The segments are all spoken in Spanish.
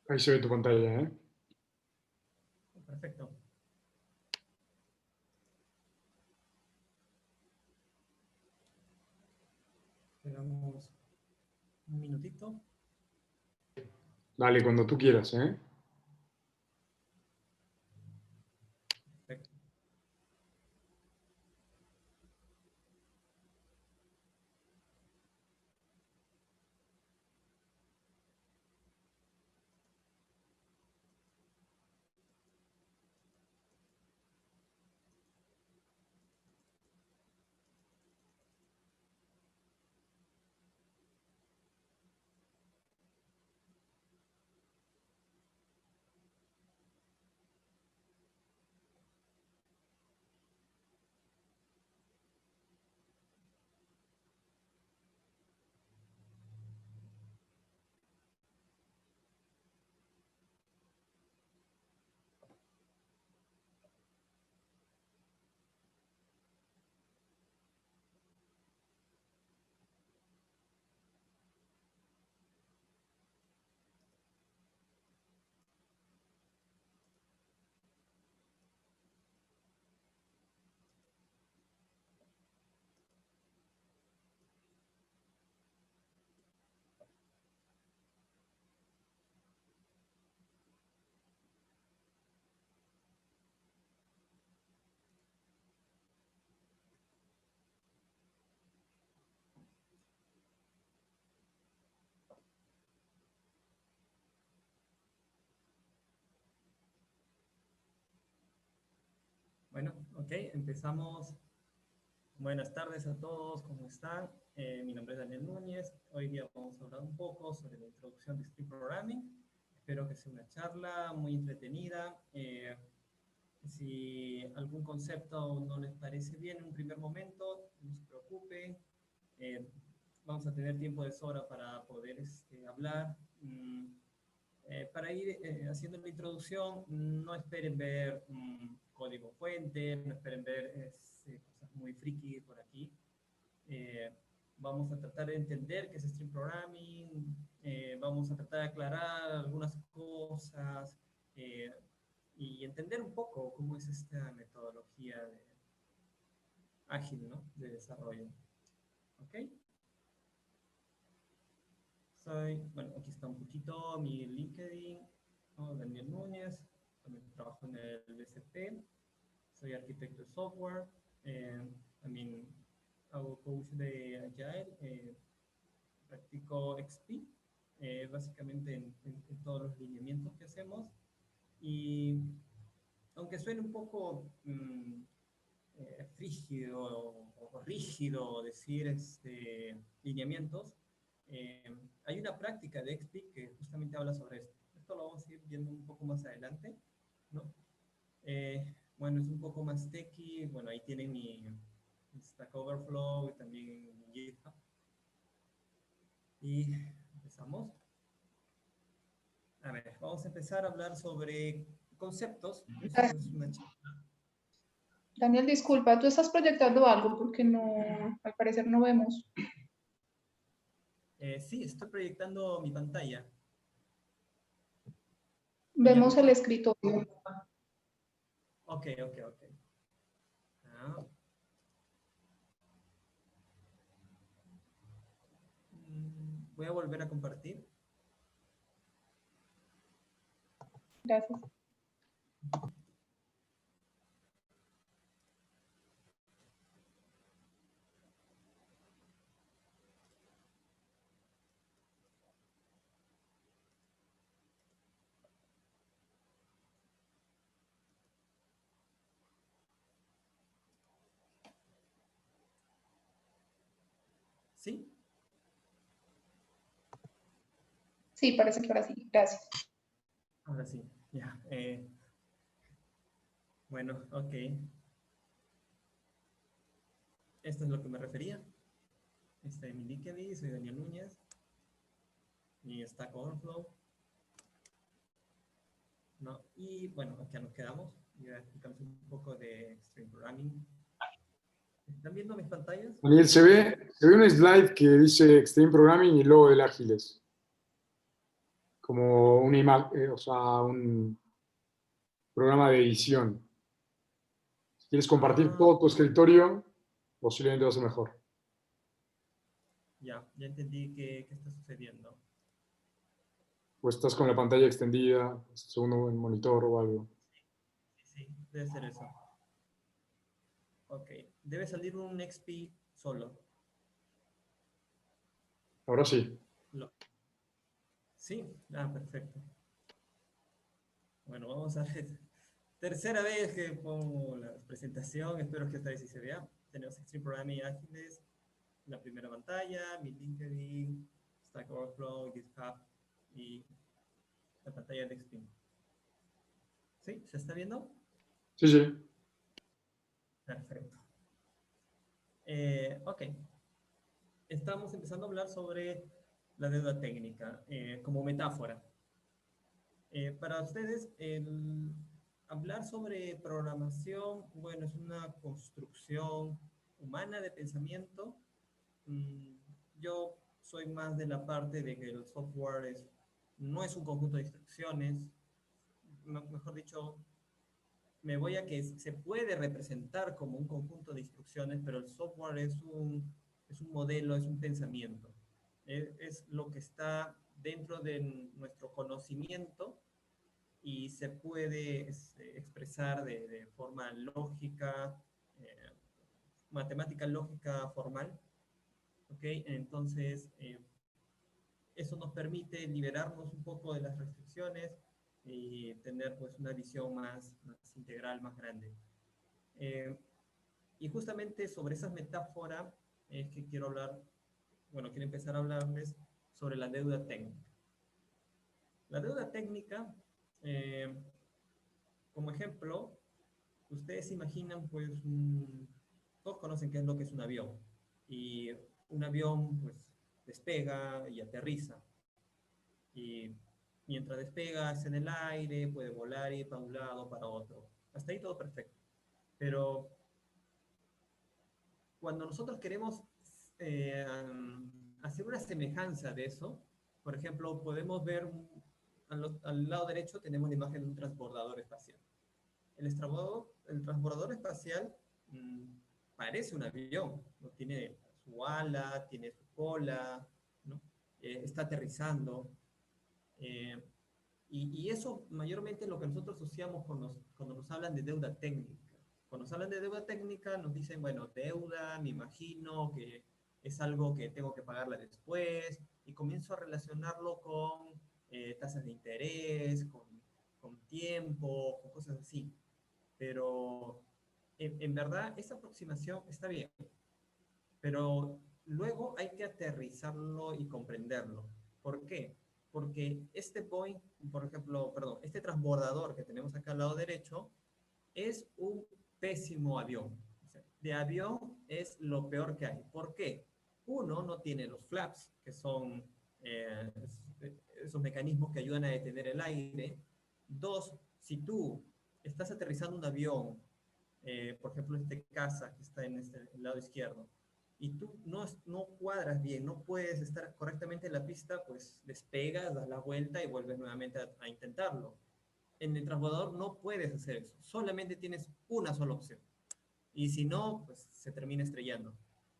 Ahí se ve tu pantalla, ¿eh? Perfecto. Esperamos un minutito. Dale, cuando tú quieras, ¿eh? Perfecto. Bueno, ok, empezamos. Buenas tardes a todos, ¿cómo están? Mi nombre es Daniel Núñez. Hoy día vamos a hablar un poco sobre la introducción de String Programming. Espero que sea una charla muy entretenida. Si algún concepto no les parece bien en un primer momento, no se preocupen. Vamos a tener tiempo de sobra para poder hablar. Para ir haciendo la introducción, no esperen ver código fuente, no esperen ver cosas muy friki por aquí. Vamos a tratar de entender qué es String Programming, vamos a tratar de aclarar algunas cosas y entender un poco cómo es esta metodología ágil, ¿no?, de desarrollo. ¿Ok? Bueno, aquí está un poquito mi LinkedIn, ¿no? Daniel Núñez, también trabajo en el BCP, soy arquitecto de software, también hago coach de Agile, practico XP, básicamente en todos los lineamientos que hacemos, y aunque suene un poco frígido o rígido decir lineamientos, hay una práctica de XP que justamente habla sobre esto. Esto lo vamos a ir viendo un poco más adelante, ¿no? Bueno, es un poco más techy. Bueno, ahí tienen mi Stack Overflow y también mi GitHub. Y empezamos. A ver, vamos a empezar a hablar sobre conceptos. Esto es una charla. Daniel, disculpa, ¿tú estás proyectando algo? Porque no, al parecer no vemos. Sí, estoy proyectando mi pantalla. Vemos el escritorio. Ok. Ah. Voy a volver a compartir. Gracias. ¿Sí? Sí, parece que ahora sí. Gracias. Ahora sí, ya. Bueno, ok. Esto es lo que me refería. Este es mi LinkedIn, soy Daniel Núñez. Mi Stack Overflow. ¿No? Y bueno, acá nos quedamos. Ya explicamos un poco de String Programming. ¿Están viendo mis pantallas? Daniel, se ve un slide que dice Extreme Programming y luego del Ágiles. como una imagen, o sea, un programa de edición. Si quieres compartir Ah, todo tu escritorio, posiblemente va a ser mejor. ya entendí qué está sucediendo. O estás con la pantalla extendida, segundo en monitor o algo. Sí, debe ser eso. Ok, debe salir un XP solo. Ahora sí. Lo- sí, perfecto. Bueno, vamos a ver. Tercera vez que pongo la presentación, espero que esta vez sí se vea. Tenemos Extreme Programming Ágiles, la primera pantalla, mi LinkedIn, Stack Overflow, GitHub y la pantalla de Extreme. ¿Sí? ¿Se está viendo? Sí, sí. Perfecto. Ok. Estamos empezando a hablar sobre la deuda técnica como metáfora. Para ustedes, hablar sobre programación, bueno, es una construcción humana de pensamiento. Mm, yo soy más de la parte de que el software no es un conjunto de instrucciones. Mejor dicho, me voy a que se puede representar como un conjunto de instrucciones, pero el software es un modelo, es un pensamiento. Es lo que está dentro de nuestro conocimiento y se puede expresar de forma lógica, eh, matemática lógica formal. ¿Ok? Entonces, eso nos permite liberarnos un poco de las restricciones y tener pues una visión más integral, más grande. Eh, y justamente sobre esa metáfora es que quiero hablar, bueno, quiero empezar a hablarles sobre la deuda técnica. La deuda técnica, eh, como ejemplo, ustedes imaginan pues todos conocen qué es lo que es un avión. Y un avión pues despega y aterriza. Y mientras despega es en el aire, puede volar y ir para un lado, para otro. Hasta ahí todo perfecto. Pero cuando nosotros queremos eh, hacer una semejanza de eso, por ejemplo, podemos ver al lado derecho tenemos la imagen de un transbordador espacial. El transbordador espacial parece un avión, ¿no? Tiene su ala, tiene su cola, ¿no? Está aterrizando. Eh, y eso mayormente es lo que nosotros asociamos cuando nos hablan de deuda técnica. Cuando nos hablan de deuda técnica nos dicen, bueno, deuda, me imagino que es algo que tengo que pagarla después, y comienzo a relacionarlo con tasas de interés, con tiempo, con cosas así. Pero en verdad esa aproximación está bien, pero luego hay que aterrizarlo y comprenderlo. ¿Por qué? Porque este Boeing, por ejemplo, perdón, este transbordador que tenemos acá al lado derecho es un pésimo avión. O sea, de avión es lo peor que hay. ¿Por qué? Uno, no tiene los flaps, que son eh, esos mecanismos que ayudan a detener el aire. Dos, si tú estás aterrizando un avión, por ejemplo, este casa que está en el lado izquierdo, y tú no cuadras bien, no puedes estar correctamente en la pista, pues despegas, das la vuelta y vuelves nuevamente a intentarlo. En el transbordador no puedes hacer eso, solamente tienes una sola opción. Y si no, pues se termina estrellando.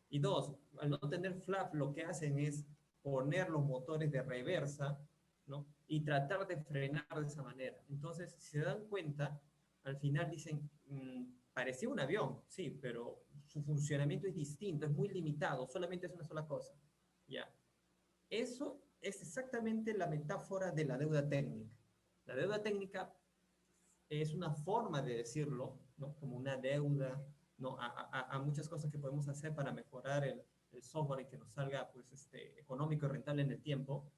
Y dos, al no tener flap, lo que hacen es poner los motores de reversa, ¿no? Y tratar de frenar de esa manera. Entonces, si se dan cuenta, al final dicen, parecía un avión, sí, pero su funcionamiento es distinto, es muy limitado, solamente es una sola cosa. ¿Ya? Eso es exactamente la metáfora de la deuda técnica. La deuda técnica es una forma de decirlo, ¿no? Como una deuda, ¿no? A muchas cosas que podemos hacer para mejorar el software y que nos salga pues, económico y rentable en el tiempo,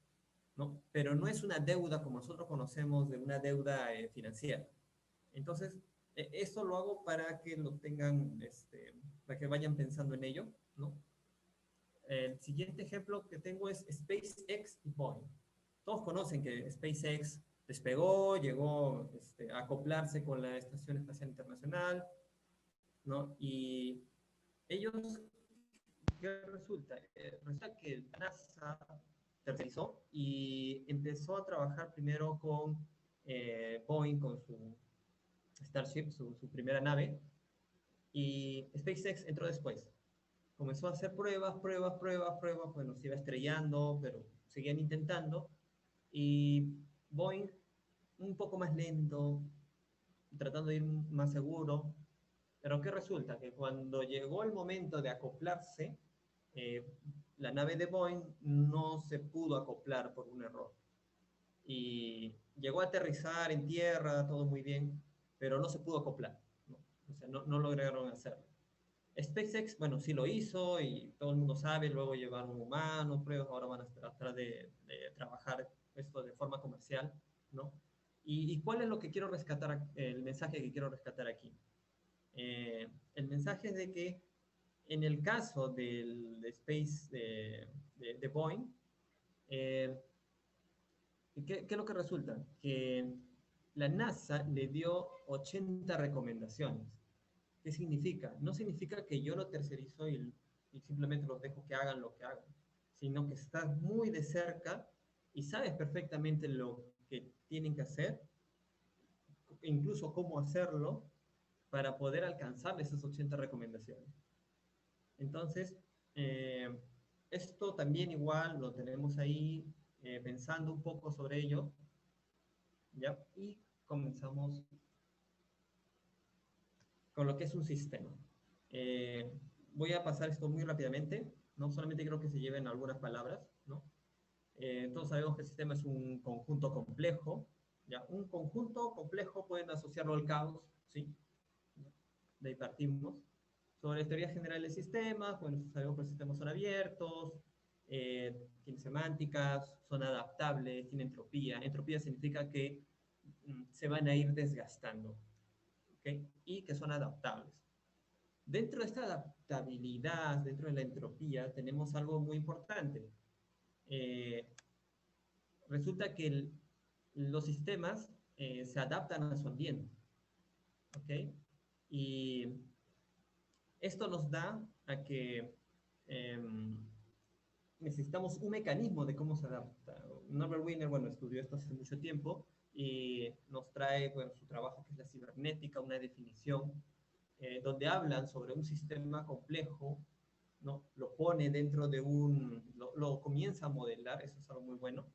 ¿no? Pero no es una deuda como nosotros conocemos de una deuda financiera. Entonces, esto lo hago para que lo tengan, para que vayan pensando en ello, ¿no? El siguiente ejemplo que tengo es SpaceX y Boeing. Todos conocen que SpaceX despegó, llegó a acoplarse con la Estación Espacial Internacional, ¿no? Y ellos, ¿qué resulta? Resulta que NASA tercerizó y empezó a trabajar primero con Boeing, con su Starship, su primera nave, y SpaceX entró después. Comenzó a hacer pruebas, bueno, se iba estrellando, pero seguían intentando, y Boeing un poco más lento, tratando de ir más seguro, pero ¿qué resulta? Que cuando llegó el momento de acoplarse, eh, la nave de Boeing no se pudo acoplar por un error. Y llegó a aterrizar en tierra, todo muy bien, pero no se pudo acoplar, ¿no? O sea, no lograron hacerlo. SpaceX, bueno, sí lo hizo y todo el mundo sabe, luego llevaron humanos, pruebas, ahora van a tratar de trabajar esto de forma comercial, ¿no? ¿Y cuál es lo que quiero rescatar, el mensaje que quiero rescatar aquí? El mensaje es de que en el caso del Space de Boeing, eh, ¿qué es lo que resulta? Que la NASA le dio 80 recomendaciones. ¿Qué significa? No significa que yo lo tercerizo y simplemente los dejo que hagan lo que hagan, sino que estás muy de cerca y sabes perfectamente lo que tienen que hacer, incluso cómo hacerlo, para poder alcanzar esas 80 recomendaciones. Entonces, eh, esto también igual lo tenemos ahí pensando un poco sobre ello, ¿ya? Y comenzamos con lo que es un sistema. Eh, Voy a pasar esto muy rápidamente, ¿no? Solamente quiero que se lleven algunas palabras, ¿no? Todos sabemos que el sistema es un conjunto complejo, ¿ya? Un conjunto complejo pueden asociarlo al caos, ¿sí? De ahí partimos. Sobre teoría general de sistemas, bueno, sabemos que los sistemas son abiertos, tienen semánticas, son adaptables, tienen entropía. Entropía significa que se van a ir desgastando, ¿okay? Y que son adaptables. Dentro de esta adaptabilidad, dentro de la entropía, tenemos algo muy importante. Resulta que los sistemas se adaptan a su ambiente, ¿ok? Y esto nos da a que necesitamos un mecanismo de cómo se adapta. Norbert Wiener, bueno, estudió esto hace mucho tiempo y nos trae, bueno, su trabajo que es la cibernética, una definición donde hablan sobre un sistema complejo, ¿no? Lo pone dentro de lo comienza a modelar, eso es algo muy bueno,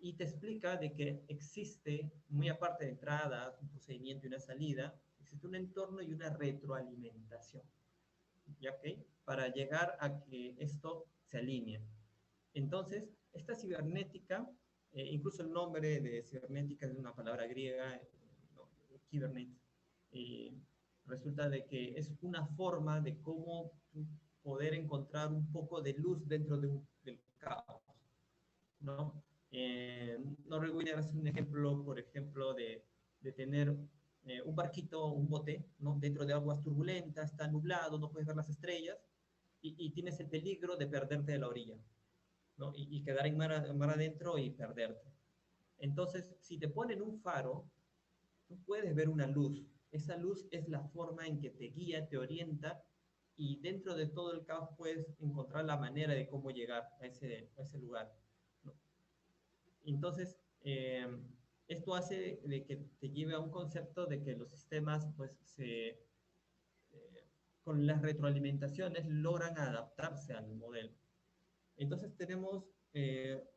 y te explica de que existe, muy aparte de entrada, un procedimiento y una salida, existe un entorno y una retroalimentación, ¿ya que? Para llegar a que esto se alinee. Entonces, esta cibernética, incluso el nombre de cibernética es de una palabra griega, ¿no? Kibernet, resulta de que es una forma de cómo poder encontrar un poco de luz dentro del caos, ¿no? Norbert Wiener es un ejemplo, por ejemplo, de tener un barquito, un bote, ¿no? Dentro de aguas turbulentas, está nublado, no puedes ver las estrellas y tienes el peligro de perderte de la orilla, ¿no? Y quedar en mar adentro y perderte. Entonces, si te ponen un faro, tú puedes ver una luz. Esa luz es la forma en que te guía, te orienta y dentro de todo el caos puedes encontrar la manera de cómo llegar a ese lugar, ¿no? Entonces, esto hace de que te lleve a un concepto de que los sistemas, pues, con las retroalimentaciones logran adaptarse al modelo. Entonces tenemos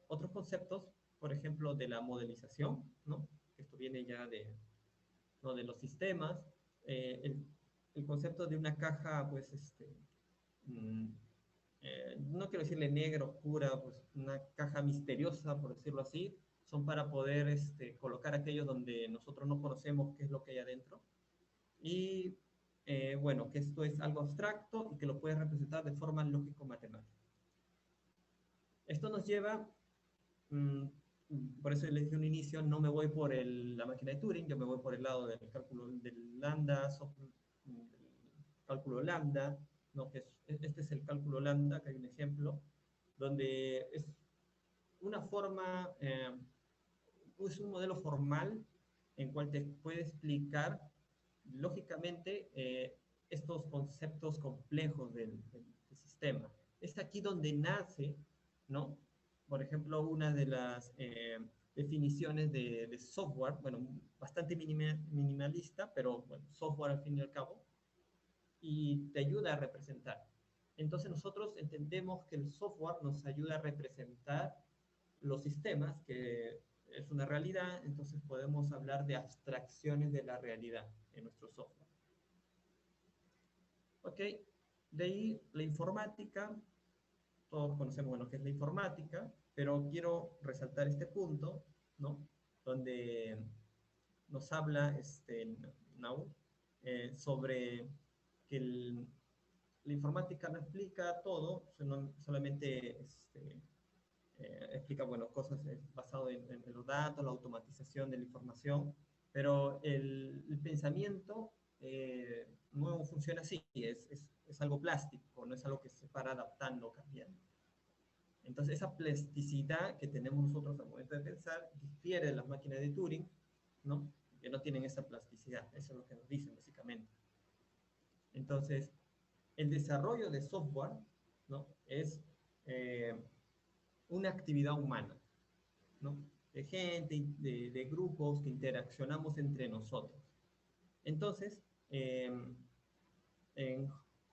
otros conceptos, por ejemplo, de la modelización, ¿no? Esto viene ya ¿no? de los sistemas. El concepto de una caja, pues, mm, no quiero decirle negra, oscura, pues una caja misteriosa, por decirlo así, son para poder colocar aquellos donde nosotros no conocemos qué es lo que hay adentro. Y bueno, que esto es algo abstracto y que lo puedes representar de forma lógico-matemática. Esto nos lleva, por eso les dije un inicio, no me voy por la máquina de Turing, yo me voy por el lado del cálculo del lambda, del cálculo lambda, ¿no? Este es el cálculo lambda, que hay un ejemplo, donde es una forma, es un modelo formal en cual te puede explicar lógicamente estos conceptos complejos del sistema. Es aquí donde nace, ¿no? por ejemplo, una de las definiciones de software, bueno, bastante minimalista, pero bueno, software al fin y al cabo, y te ayuda a representar. Entonces nosotros entendemos que el software nos ayuda a representar los sistemas, que es una realidad, entonces podemos hablar de abstracciones de la realidad en nuestro software. Ok, de ahí la informática, todos conocemos, bueno, qué es la informática, pero quiero resaltar este punto, ¿no? Donde nos habla Nau, sobre que la informática no explica todo, solamente explica, bueno, cosas basadas en los datos, la automatización de la información, pero el pensamiento no funciona así, es algo plástico, no es algo que se para adaptando, cambiando. Entonces, esa plasticidad que tenemos nosotros al momento de pensar difiere de las máquinas de Turing, ¿no? Que no tienen esa plasticidad, eso es lo que nos dicen básicamente. Entonces, el desarrollo de software, ¿no? Es una actividad humana, ¿no? De gente, de grupos que interaccionamos entre nosotros. Entonces, en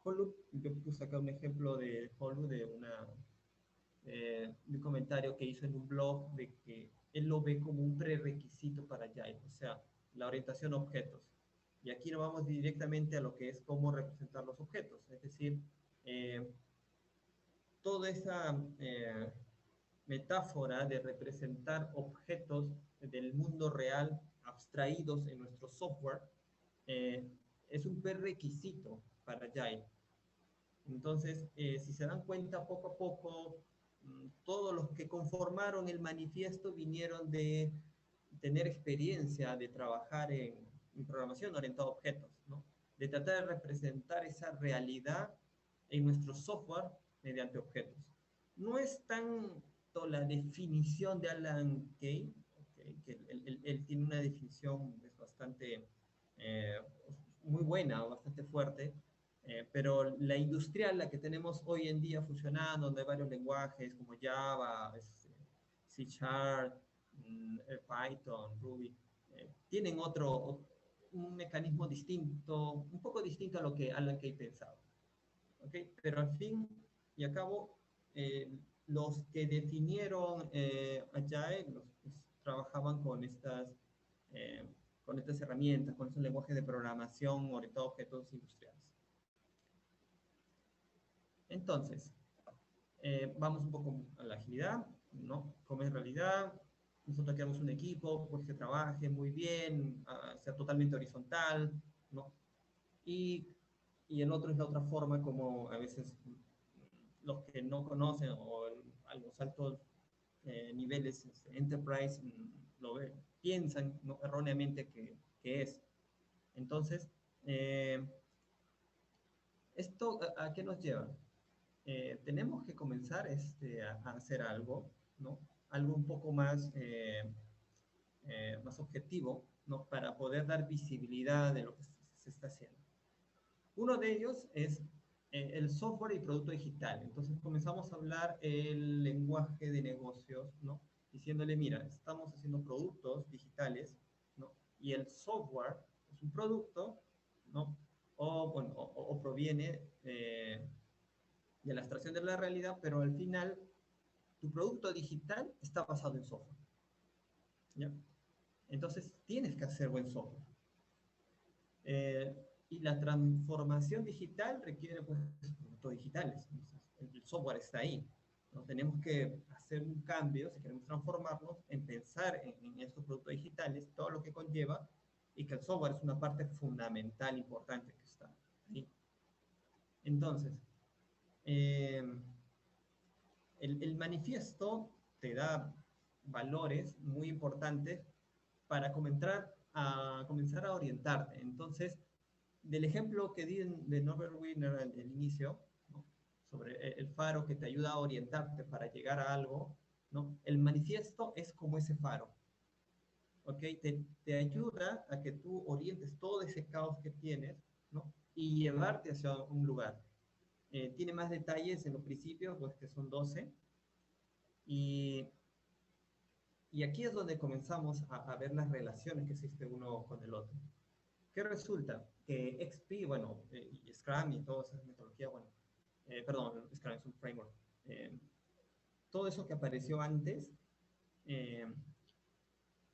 Holub, yo puse acá un ejemplo de Holub, de un comentario que hizo en un blog de que él lo ve como un prerequisito para Agile, o sea, la orientación a objetos. Y aquí nos vamos directamente a lo que es cómo representar los objetos, es decir, toda esa metáfora de representar objetos del mundo real abstraídos en nuestro software es un prerequisito para Agile. Entonces, si se dan cuenta, poco a poco, todos los que conformaron el manifiesto vinieron de tener experiencia de trabajar en programación orientada a objetos, ¿no? De tratar de representar esa realidad en nuestro software mediante objetos. No es tanto la definición de Alan Kay, okay, que él tiene una definición bastante muy buena, bastante fuerte, pero la industrial, la que tenemos hoy en día funcionando, donde hay varios lenguajes como Java, C Sharp, Python, Ruby, tienen un mecanismo distinto, un poco distinto a lo que Alan Kay pensaba. ¿Okay? Pero al fin y al cabo, los que definieron Agile trabajaban con estas herramientas, con estos lenguajes de programación orientados a objetos industriales. Entonces, vamos un poco a la agilidad, ¿no? Como en realidad, nosotros queremos un equipo pues, que trabaje muy bien, sea totalmente horizontal, ¿no? Y el otro es la otra forma como a veces los que no conocen o a los altos niveles enterprise lo ven, piensan, ¿no? Erróneamente que es. Entonces, ¿esto a qué nos lleva? Tenemos que comenzar a hacer algo, ¿no? Algo un poco más, más objetivo, ¿no? Para poder dar visibilidad de lo que se está haciendo. Uno de ellos es el software y producto digital. Entonces comenzamos a hablar el lenguaje de negocios, ¿no? Diciéndole, mira, estamos haciendo productos digitales, ¿no? Y el software es un producto, ¿no? O, bueno, o proviene de la abstracción de la realidad, pero al final tu producto digital está basado en software, ¿ya? Entonces tienes que hacer buen software. Y la transformación digital requiere pues, productos digitales. Entonces, el software está ahí. ¿No? Tenemos que hacer un cambio, si queremos transformarnos, en pensar en estos productos digitales, todo lo que conlleva, y que el software es una parte fundamental, importante que está ahí. Entonces, el manifiesto te da valores muy importantes para comenzar a orientarte. Entonces, del ejemplo que di de Norbert Wiener al inicio, ¿no? Sobre el faro que te ayuda a orientarte para llegar a algo, ¿no? El manifiesto es como ese faro, ¿ok? Te ayuda a que tú orientes todo ese caos que tienes, ¿no? Y llevarte hacia un lugar. Tiene más detalles en los principios, pues que son 12, Y aquí es donde comenzamos a ver las relaciones que existe uno con el otro. ¿Qué resulta? Que XP, bueno, y Scrum y todas esas metodologías, bueno, perdón, Scrum es un framework. Todo eso que apareció antes, eh,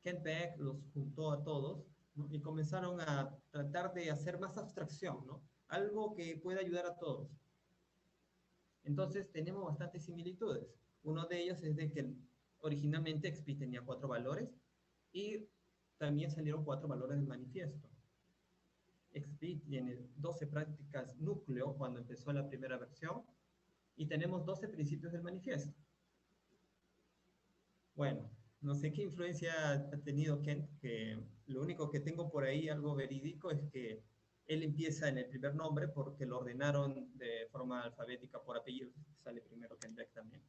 Kent Beck los juntó a todos, ¿no? Y comenzaron a tratar de hacer más abstracción, ¿no? Algo que pueda ayudar a todos. Entonces tenemos bastantes similitudes. Uno de ellos es de que originalmente XP tenía 4 valores y también salieron 4 valores del manifiesto. XP tiene 12 prácticas núcleo cuando empezó la primera versión y tenemos 12 principios del manifiesto. Bueno, no sé qué influencia ha tenido Kent, que lo único que tengo por ahí, algo verídico, es que él empieza en el primer nombre porque lo ordenaron de forma alfabética por apellidos. Sale primero Kent Beck también.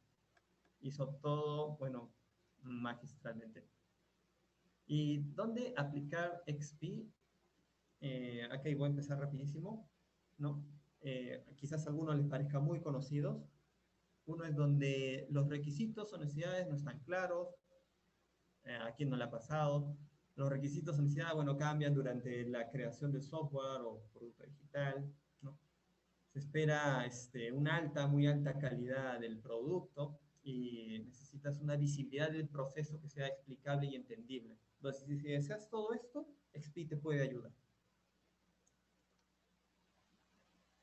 Hizo todo, bueno, magistralmente. ¿Y dónde aplicar XP? Aquí voy a empezar rapidísimo, ¿no? Quizás a algunos les parezca muy conocidos. Uno es donde los requisitos o necesidades no están claros. ¿A quién no le ha pasado? Los requisitos o necesidades, bueno, cambian durante la creación del software o producto digital, ¿no? Se espera una muy alta calidad del producto y necesitas una visibilidad del proceso que sea explicable y entendible. Entonces, si deseas todo esto, XP te puede ayudar.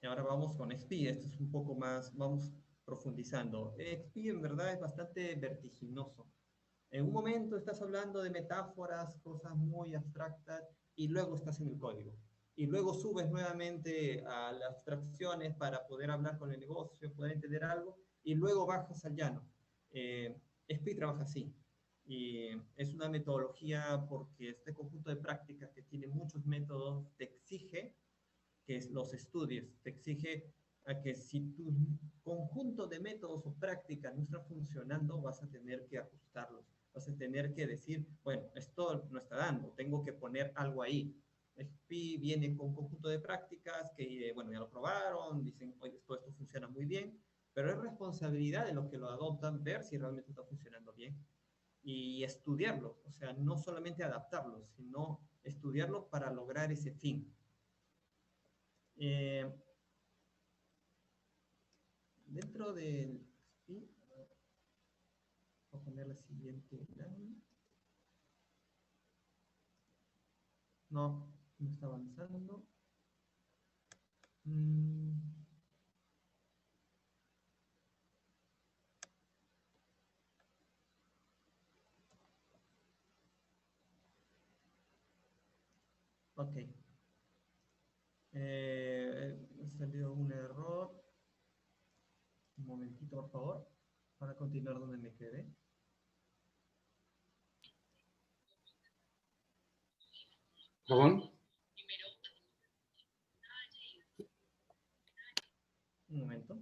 Y ahora vamos con XP, esto es un poco más, vamos profundizando. XP en verdad es bastante vertiginoso. En un momento estás hablando de metáforas, cosas muy abstractas, y luego estás en el código. Y luego subes nuevamente a las abstracciones para poder hablar con el negocio, poder entender algo, y luego bajas al llano. XP trabaja así. Y es una metodología porque este conjunto de prácticas que tiene muchos métodos te exige que los estudies, te exige a que si tu conjunto de métodos o prácticas no está funcionando, vas a tener que ajustarlos. Vas a tener que decir, bueno, esto no está dando, tengo que poner algo ahí. XP viene con un conjunto de prácticas que, bueno, ya lo probaron, dicen, oye, esto funciona muy bien, pero es responsabilidad de los que lo adoptan ver si realmente está funcionando bien y estudiarlo, o sea, no solamente adaptarlo, sino estudiarlo para lograr ese fin. Dentro del XP, voy a poner la siguiente lámina. No está avanzando. Ok. Ha salido un error. Un momentito, por favor, para continuar donde me quedé. ¿Perdón? Un momento.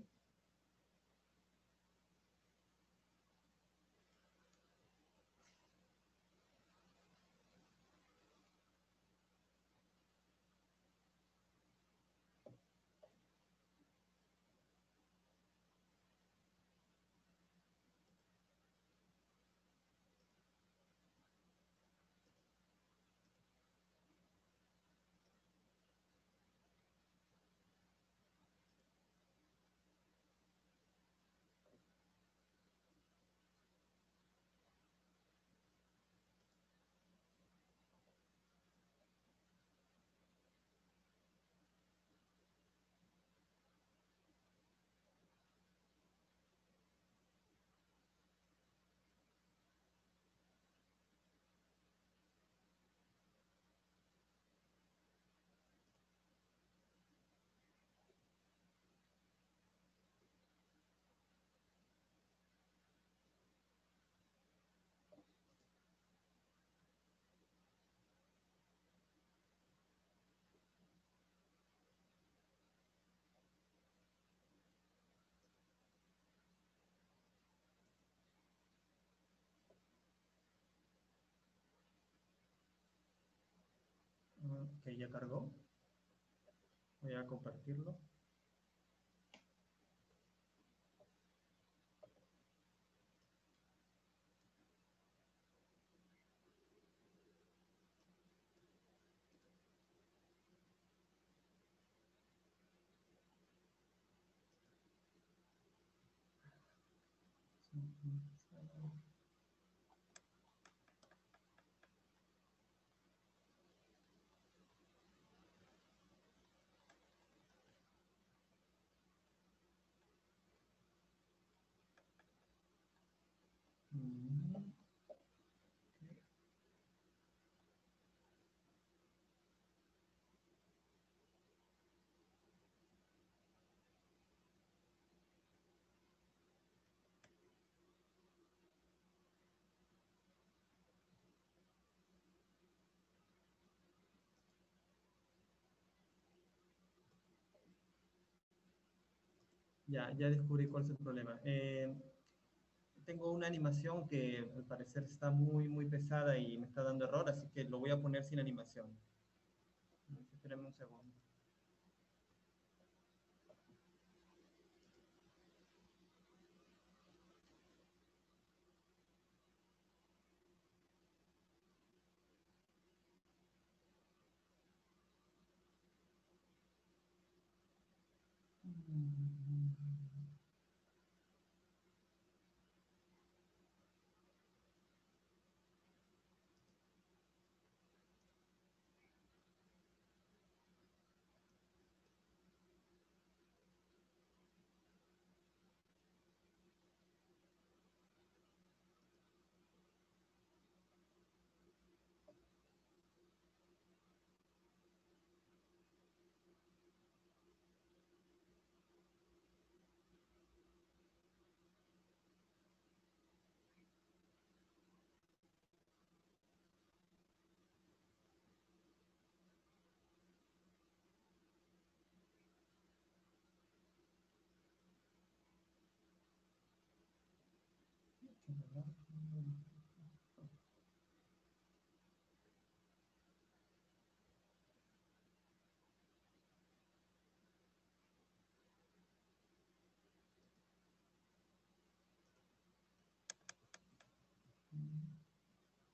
Ok, ya cargó. Voy a compartirlo. Ya descubrí cuál es el problema. Tengo una animación que al parecer está muy pesada y me está dando error, así que lo voy a poner sin animación. Espérenme un segundo.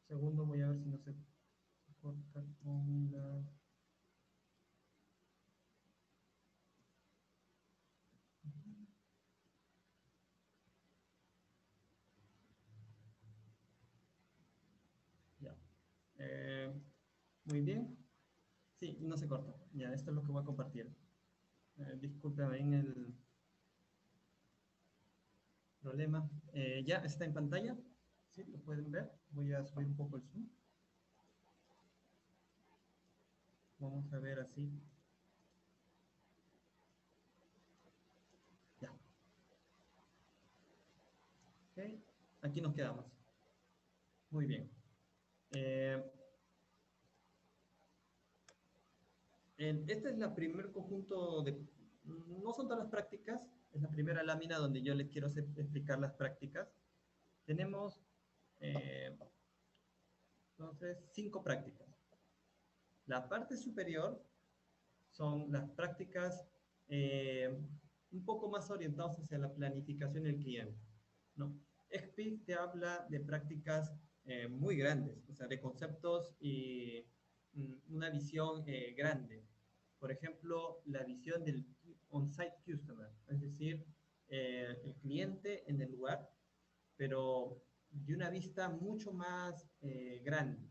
Segundo, voy a ver si no se corta con la... Ya. Muy bien. Sí, no se corta. Ya, esto es lo que voy a compartir. Discúlpeme en el problema. Ya está en pantalla. Sí, lo pueden ver. Voy a subir un poco el zoom. Vamos a ver así. Ya. Ok. Aquí nos quedamos. Muy bien. Este es la primer conjunto de... No son todas las prácticas. Es la primera lámina donde yo les quiero explicar las prácticas. Tenemos... entonces, 5 prácticas. La parte superior son las prácticas un poco más orientadas hacia la planificación del cliente, ¿no? XP te habla de prácticas muy grandes, o sea, de conceptos y una visión grande. Por ejemplo, la visión del on-site customer, es decir, el cliente en el lugar, pero de una vista mucho más grande.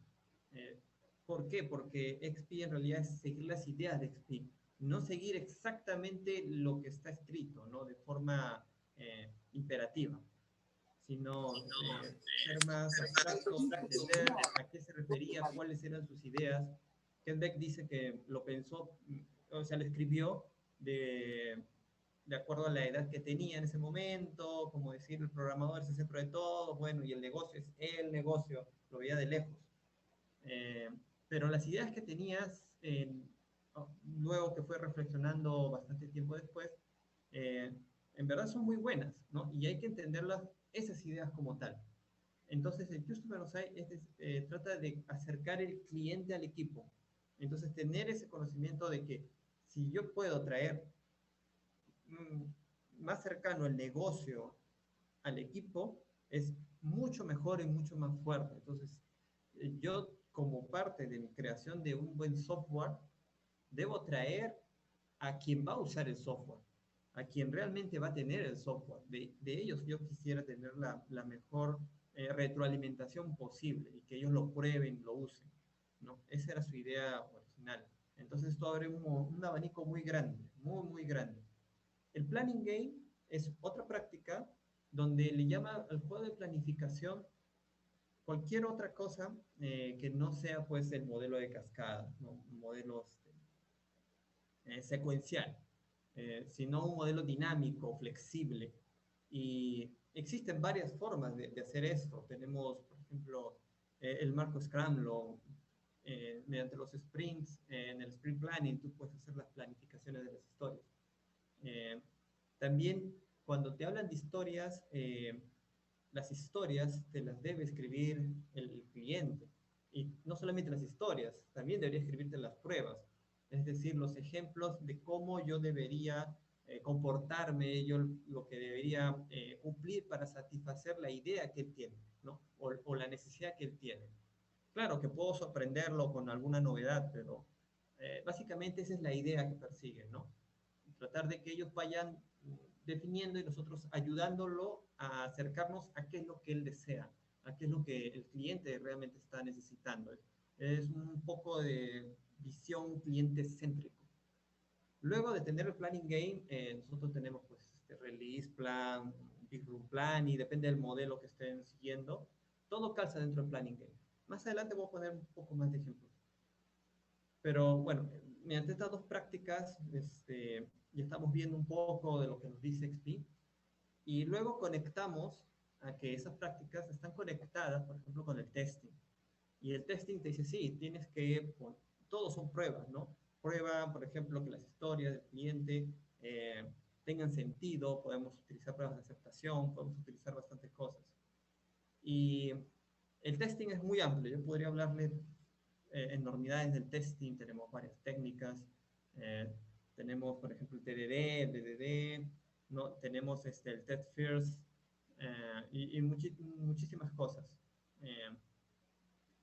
Eh, ¿Por qué? Porque XP en realidad es seguir las ideas de XP, no seguir exactamente lo que está escrito, ¿no? De forma imperativa, sino ser más abstracto, entender a qué se refería, cuáles eran sus ideas. Ken Beck dice que lo pensó, o sea, lo escribió de acuerdo a la edad que tenía en ese momento, como decir, el programador es el centro de todo, bueno, y el negocio es el negocio, lo veía de lejos. Pero las ideas que tenías, luego que fue reflexionando bastante tiempo después, en verdad son muy buenas, ¿no? Y hay que entenderlas, esas ideas como tal. Entonces, el Customer On-Site trata de acercar el cliente al equipo. Entonces, tener ese conocimiento de que si yo puedo traer más cercano el negocio al equipo, es mucho mejor y mucho más fuerte. Entonces, yo como parte de mi creación de un buen software, debo traer a quien va a usar el software. a quien realmente va a tener el software. De ellos yo quisiera tener la mejor retroalimentación posible y que ellos lo prueben, lo usen, ¿no? Esa era su idea original. Entonces esto abre un abanico muy grande, muy, muy grande. El planning game es otra práctica donde le llama al juego de planificación cualquier otra cosa que no sea pues el modelo de cascada, ¿no? Un modelo secuencial, sino un modelo dinámico, flexible. Y existen varias formas de hacer esto. Tenemos, por ejemplo, el marco Scrum, mediante los sprints, en el sprint planning, tú puedes hacer las planificaciones de las historias. También, cuando te hablan de historias, las historias te las debe escribir el cliente. Y no solamente las historias, también debería escribirte las pruebas. Es decir, los ejemplos de cómo yo debería comportarme, yo lo que debería cumplir para satisfacer la idea que él tiene, ¿no? O la necesidad que él tiene. Claro que puedo sorprenderlo con alguna novedad, pero básicamente esa es la idea que persiguen, ¿no? Tratar de que ellos vayan definiendo y nosotros ayudándolo a acercarnos a qué es lo que él desea, a qué es lo que el cliente realmente está necesitando. Es un poco de visión cliente céntrico. Luego de tener el planning game, nosotros tenemos pues este release plan, big room plan, y depende del modelo que estén siguiendo, todo calza dentro del planning game. Más adelante voy a poner un poco más de ejemplos. Pero bueno, mediante estas dos prácticas, ya estamos viendo un poco de lo que nos dice XP, y luego conectamos a que esas prácticas están conectadas, por ejemplo, con el testing. Y el testing te dice, sí, tienes que, todos son pruebas, ¿no? Prueba, por ejemplo, que las historias del cliente tengan sentido, podemos utilizar pruebas de aceptación, podemos utilizar bastantes cosas. Y el testing es muy amplio, yo podría hablarle enormidades del testing, tenemos varias técnicas, tenemos, por ejemplo, el TDD, el DDD, ¿no? Tenemos el test first, y muchísimas cosas.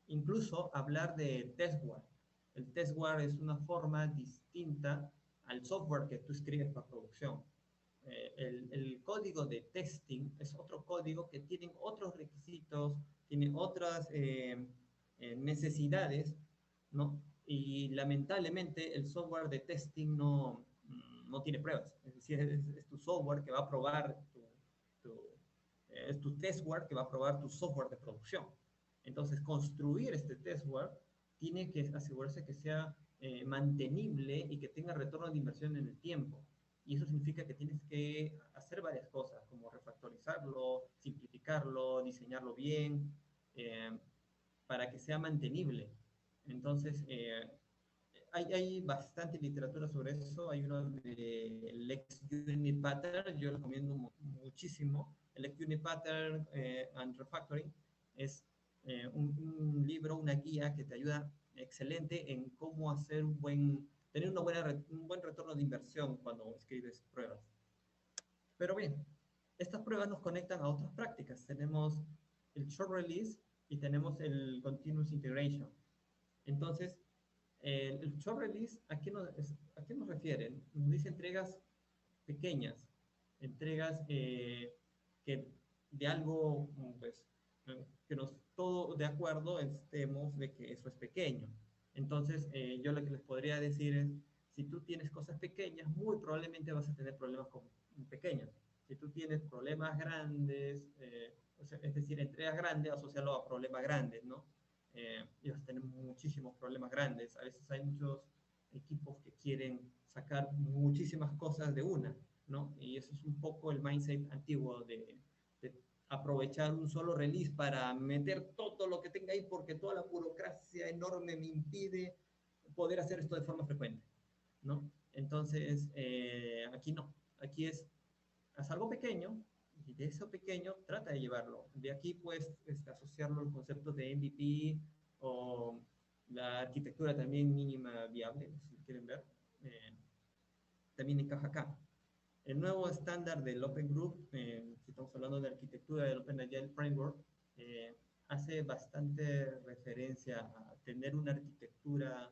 Incluso hablar de testware. El testware es una forma distinta al software que tú escribes para producción. El código de testing es otro código que tiene otros requisitos, tiene otras necesidades, ¿no? Y lamentablemente el software de testing no tiene pruebas. Es decir, es tu software que va a probar es tu testware que va a probar tu software de producción. Entonces, construir este testware tiene que asegurarse que sea mantenible y que tenga retorno de inversión en el tiempo. Y eso significa que tienes que hacer varias cosas, como refactorizarlo, simplificarlo, diseñarlo bien, para que sea mantenible. Entonces, hay bastante literatura sobre eso. Hay uno de Lex Unit Pattern, yo lo recomiendo muchísimo. El Lex Unit Pattern and Refactoring es un libro, una guía que te ayuda excelente en cómo hacer tener un buen retorno de inversión cuando escribes pruebas. Pero bien, estas pruebas nos conectan a otras prácticas. Tenemos el short release y tenemos el continuous integration. Entonces, el short release, ¿a qué nos refieren? Nos dice entregas pequeñas, entregas que de algo, pues, que todos de acuerdo estemos de que eso es pequeño. Entonces, yo lo que les podría decir es, si tú tienes cosas pequeñas, muy probablemente vas a tener problemas con pequeños. Si tú tienes problemas grandes, o sea, es decir, entregas grandes, asociarlo a problemas grandes, ¿no? Y vas a tener muchísimos problemas grandes. A veces hay muchos equipos que quieren sacar muchísimas cosas de una, ¿no? Y eso es un poco el mindset antiguo de aprovechar un solo release para meter todo lo que tenga ahí porque toda la burocracia enorme me impide poder hacer esto de forma frecuente, ¿no? Entonces, aquí no. Aquí haz algo pequeño y de eso pequeño trata de llevarlo. De aquí puedes asociarlo al concepto de MVP o la arquitectura también mínima viable, si quieren ver. También encaja acá. El nuevo estándar del Open Group, si estamos hablando de arquitectura del Open Agile Framework, hace bastante referencia a tener una arquitectura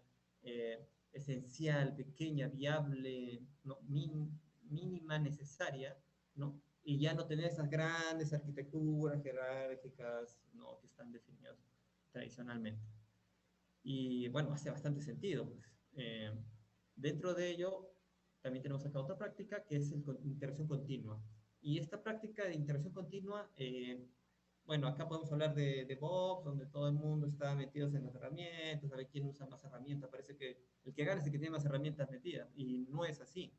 esencial, pequeña, viable, ¿no? mínima necesaria, ¿no? Y ya no tener esas grandes arquitecturas jerárquicas, ¿no? Que están definidas tradicionalmente. Y bueno, hace bastante sentido, pues. Dentro de ello, también tenemos acá otra práctica que es interacción continua. Y esta práctica de interacción continua, bueno, acá podemos hablar de DevOps, donde todo el mundo está metido en las herramientas, a ver quién usa más herramientas. Parece que el que gana es el que tiene más herramientas metidas, y no es así.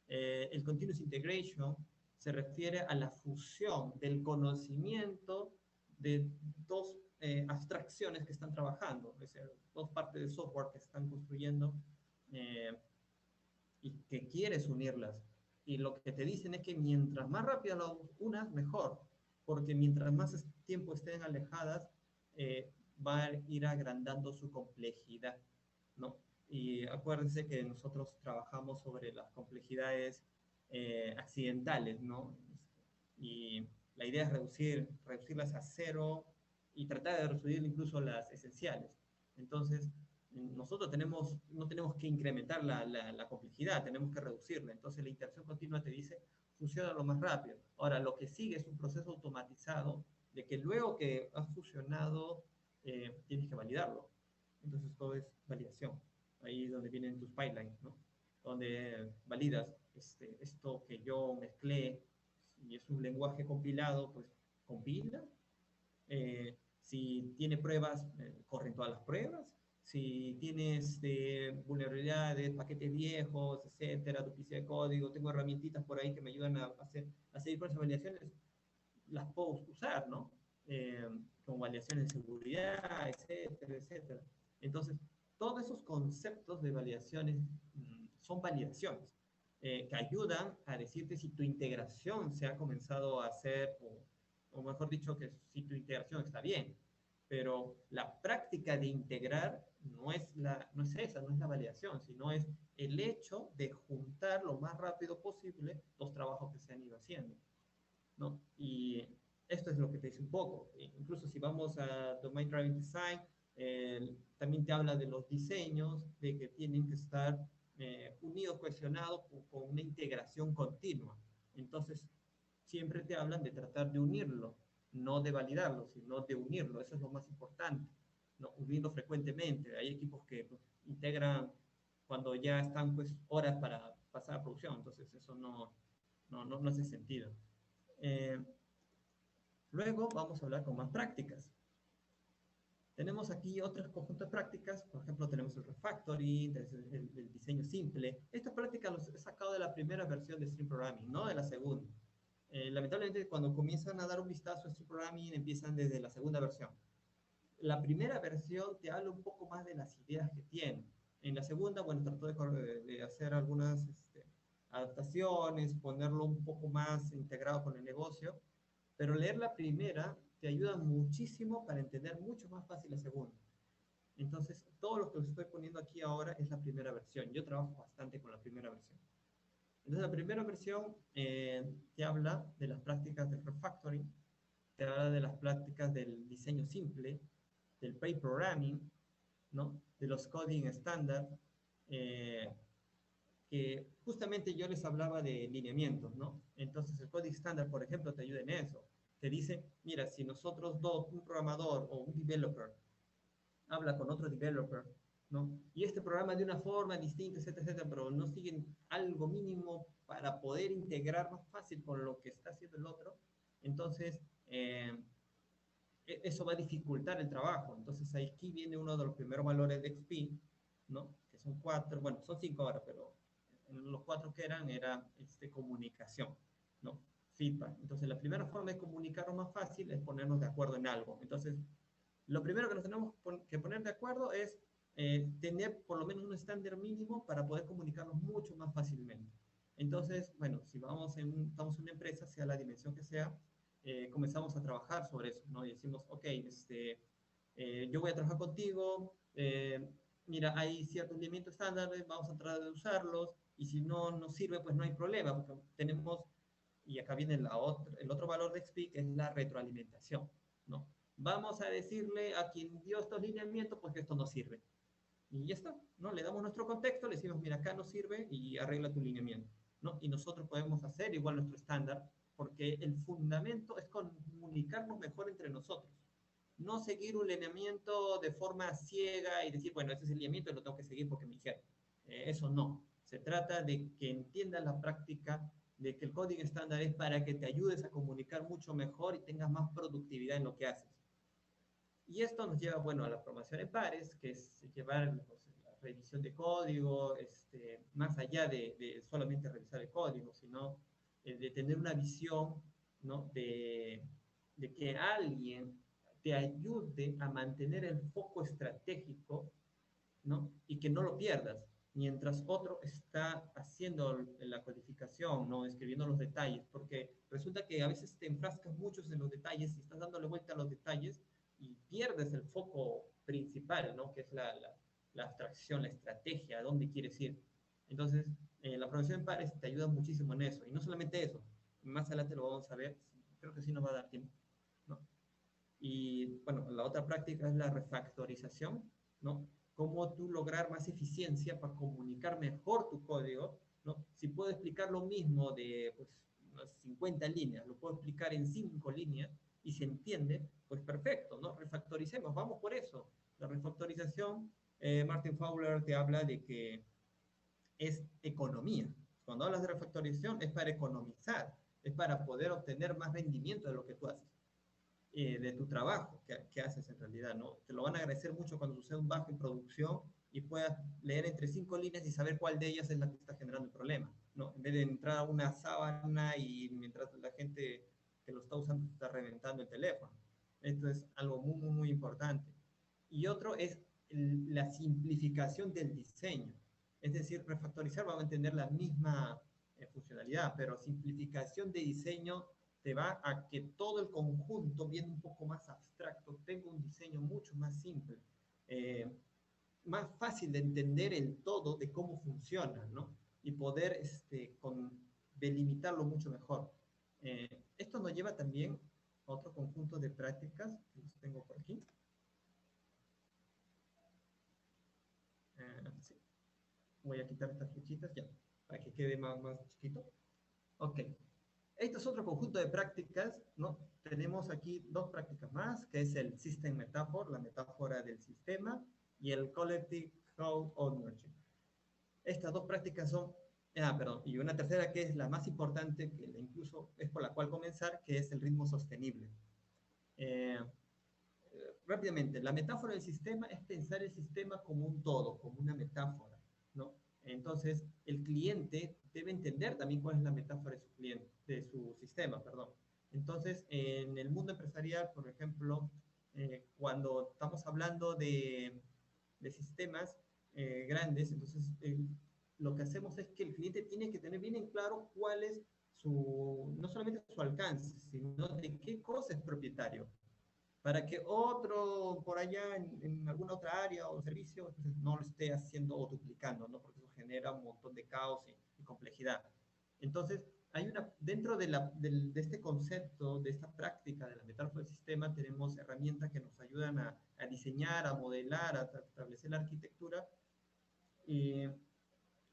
El Continuous Integration se refiere a la fusión del conocimiento de dos abstracciones que están trabajando, es decir, dos partes de software que están construyendo eh, y que quieres unirlas. Y lo que te dicen es que mientras más rápido lo unas, mejor, porque mientras más tiempo estén alejadas, va a ir agrandando su complejidad, ¿no? Y acuérdense que nosotros trabajamos sobre las complejidades accidentales, ¿no? Y la idea es reducirlas a cero y tratar de reducir incluso las esenciales. Entonces, nosotros no tenemos que incrementar la complejidad, tenemos que reducirla. Entonces, la interacción continua te dice, funciona lo más rápido. Ahora, lo que sigue es un proceso automatizado de que luego que has fusionado, tienes que validarlo. Entonces, todo es validación. Ahí es donde vienen tus pipelines, ¿no? Donde validas esto que yo mezclé, y es un lenguaje compilado, pues compila. Si tiene pruebas, corren todas las pruebas. Si tienes vulnerabilidades, paquetes viejos, etcétera, duplicidad de código, tengo herramientitas por ahí que me ayudan a seguir con esas validaciones, las puedo usar, ¿no? Como validaciones de seguridad, etcétera, etcétera. Entonces, todos esos conceptos de validaciones son validaciones que ayudan a decirte si tu integración se ha comenzado a hacer, o mejor dicho, que si tu integración está bien. Pero la práctica de integrar no es esa, no es la validación, sino es el hecho de juntar lo más rápido posible los trabajos que se han ido haciendo, ¿no? Y esto es lo que te dice un poco. Incluso si vamos a Domain Driven Design, también te habla de los diseños, de que tienen que estar unidos, cohesionados con una integración continua. Entonces, siempre te hablan de tratar de unirlo, no de validarlo, sino de unirlo. Eso es lo más importante, ¿no? Unirlo frecuentemente. Hay equipos que pues, integran cuando ya están pues horas para pasar a producción, entonces eso no hace sentido. Luego vamos a hablar con más prácticas. Tenemos aquí otros conjuntos de prácticas, por ejemplo, tenemos el refactoring, el diseño simple. Estas prácticas las he sacado de la primera versión de Stream Programming, no de la segunda. Lamentablemente, cuando comienzan a dar un vistazo a Stream Programming, empiezan desde la segunda versión. La primera versión te habla un poco más de las ideas que tiene. En la segunda, bueno, trató de hacer algunas adaptaciones, ponerlo un poco más integrado con el negocio, pero leer la primera te ayuda muchísimo para entender mucho más fácil la segunda. Entonces, todo lo que os estoy poniendo aquí ahora es la primera versión. Yo trabajo bastante con la primera versión. Entonces, la primera versión te habla de las prácticas del refactoring, te habla de las prácticas del diseño simple, del pair programming, ¿no? De los coding estándar, que justamente yo les hablaba de lineamientos, ¿no? Entonces, el coding estándar, por ejemplo, te ayuda en eso. Te dice, mira, si nosotros dos, un programador o un developer, habla con otro developer, ¿no? Y este programa de una forma distinta, etcétera, etcétera, pero no siguen algo mínimo para poder integrar más fácil con lo que está haciendo el otro, entonces eso va a dificultar el trabajo. Entonces aquí viene uno de los primeros valores de XP, ¿no? Que son 4, bueno, son 5 ahora, pero los 4 que eran era comunicación, ¿no? Feedback. Entonces la primera forma de comunicarnos más fácil es ponernos de acuerdo en algo. Entonces, lo primero que nos tenemos que poner de acuerdo es tener por lo menos un estándar mínimo para poder comunicarnos mucho más fácilmente. Entonces, bueno, si estamos en una empresa, sea la dimensión que sea, comenzamos a trabajar sobre eso, ¿no? Y decimos, ok, yo voy a trabajar contigo, mira, hay ciertos lineamientos estándares, vamos a tratar de usarlos, y si no nos sirve, pues no hay problema, porque tenemos, y acá viene el otro valor de XP, que es la retroalimentación, ¿no? Vamos a decirle a quien dio estos lineamientos, pues que esto no sirve. Y ya está, ¿no? Le damos nuestro contexto, le decimos, mira, acá no sirve y arregla tu lineamiento. ¿no? Y nosotros podemos hacer igual nuestro estándar, porque el fundamento es comunicarnos mejor entre nosotros. No seguir un lineamiento de forma ciega y decir, bueno, este es el lineamiento y lo tengo que seguir porque me dijeron. Eso no. Se trata de que entiendas la práctica, de que el código estándar es para que te ayudes a comunicar mucho mejor y tengas más productividad en lo que haces. Y esto nos lleva, bueno, a la formación en pares, que es llevar pues, la revisión de código, más allá de solamente revisar el código, sino de tener una visión, ¿no? de que alguien te ayude a mantener el foco estratégico, ¿no? Y que no lo pierdas, mientras otro está haciendo la codificación, ¿no? Escribiendo los detalles, porque resulta que a veces te enfrascas mucho en los detalles y estás dándole vuelta a los detalles y pierdes el foco principal, ¿no? Que es la abstracción, la estrategia, a dónde quieres ir. Entonces, la programación en pares te ayuda muchísimo en eso, y no solamente eso, más adelante lo vamos a ver, creo que sí nos va a dar tiempo, ¿no? Y bueno, la otra práctica es la refactorización, ¿no? Cómo tú lograr más eficiencia para comunicar mejor tu código, ¿no? Si puedo explicar lo mismo de pues, unas 50 líneas, lo puedo explicar en 5 líneas y se entiende, pues perfecto, ¿no? Refactoricemos, vamos por eso. La refactorización, Martin Fowler te habla de que es economía. Cuando hablas de refactorización es para economizar, es para poder obtener más rendimiento de lo que tú haces. De tu trabajo que haces en realidad, ¿no? Te lo van a agradecer mucho cuando sucede un bajo en producción y puedas leer entre 5 líneas y saber cuál de ellas es la que está generando el problema, ¿no? En vez de entrar a una sábana y mientras la gente que lo está usando está reventando el teléfono. Esto es algo muy, muy, muy importante. Y otro es la simplificación del diseño. Es decir, refactorizar va a mantener la misma funcionalidad, pero simplificación de diseño te va a que todo el conjunto, viendo un poco más abstracto, tenga un diseño mucho más simple, más fácil de entender el todo de cómo funciona, ¿no? Y poder delimitarlo mucho mejor. Esto nos lleva también a otro conjunto de prácticas, que los tengo por aquí. Sí. Voy a quitar estas flechitas ya, para que quede más chiquito. Ok. Este es otro conjunto de prácticas, ¿no? Tenemos aquí 2 prácticas más, que es el System Metaphor, la metáfora del sistema, y el Collective Code Ownership. Estas 2 prácticas son, perdón, y una tercera que es la más importante, que incluso es por la cual comenzar, que es el ritmo sostenible. Rápidamente, la metáfora del sistema es pensar el sistema como un todo, como una metáfora, ¿no? Entonces, el cliente debe entender también cuál es la metáfora de su cliente, de su sistema, perdón. Entonces, en el mundo empresarial, por ejemplo, cuando estamos hablando de sistemas grandes, entonces lo que hacemos es que el cliente tiene que tener bien en claro cuál es no solamente su alcance, sino de qué cosa es propietario, para que otro por allá en alguna otra área o servicio pues, no lo esté haciendo o duplicando, ¿no? Porque eso genera un montón de caos y complejidad. Entonces, dentro de este concepto, de esta práctica de la metáfora del sistema, tenemos herramientas que nos ayudan a diseñar, a modelar, a establecer la arquitectura,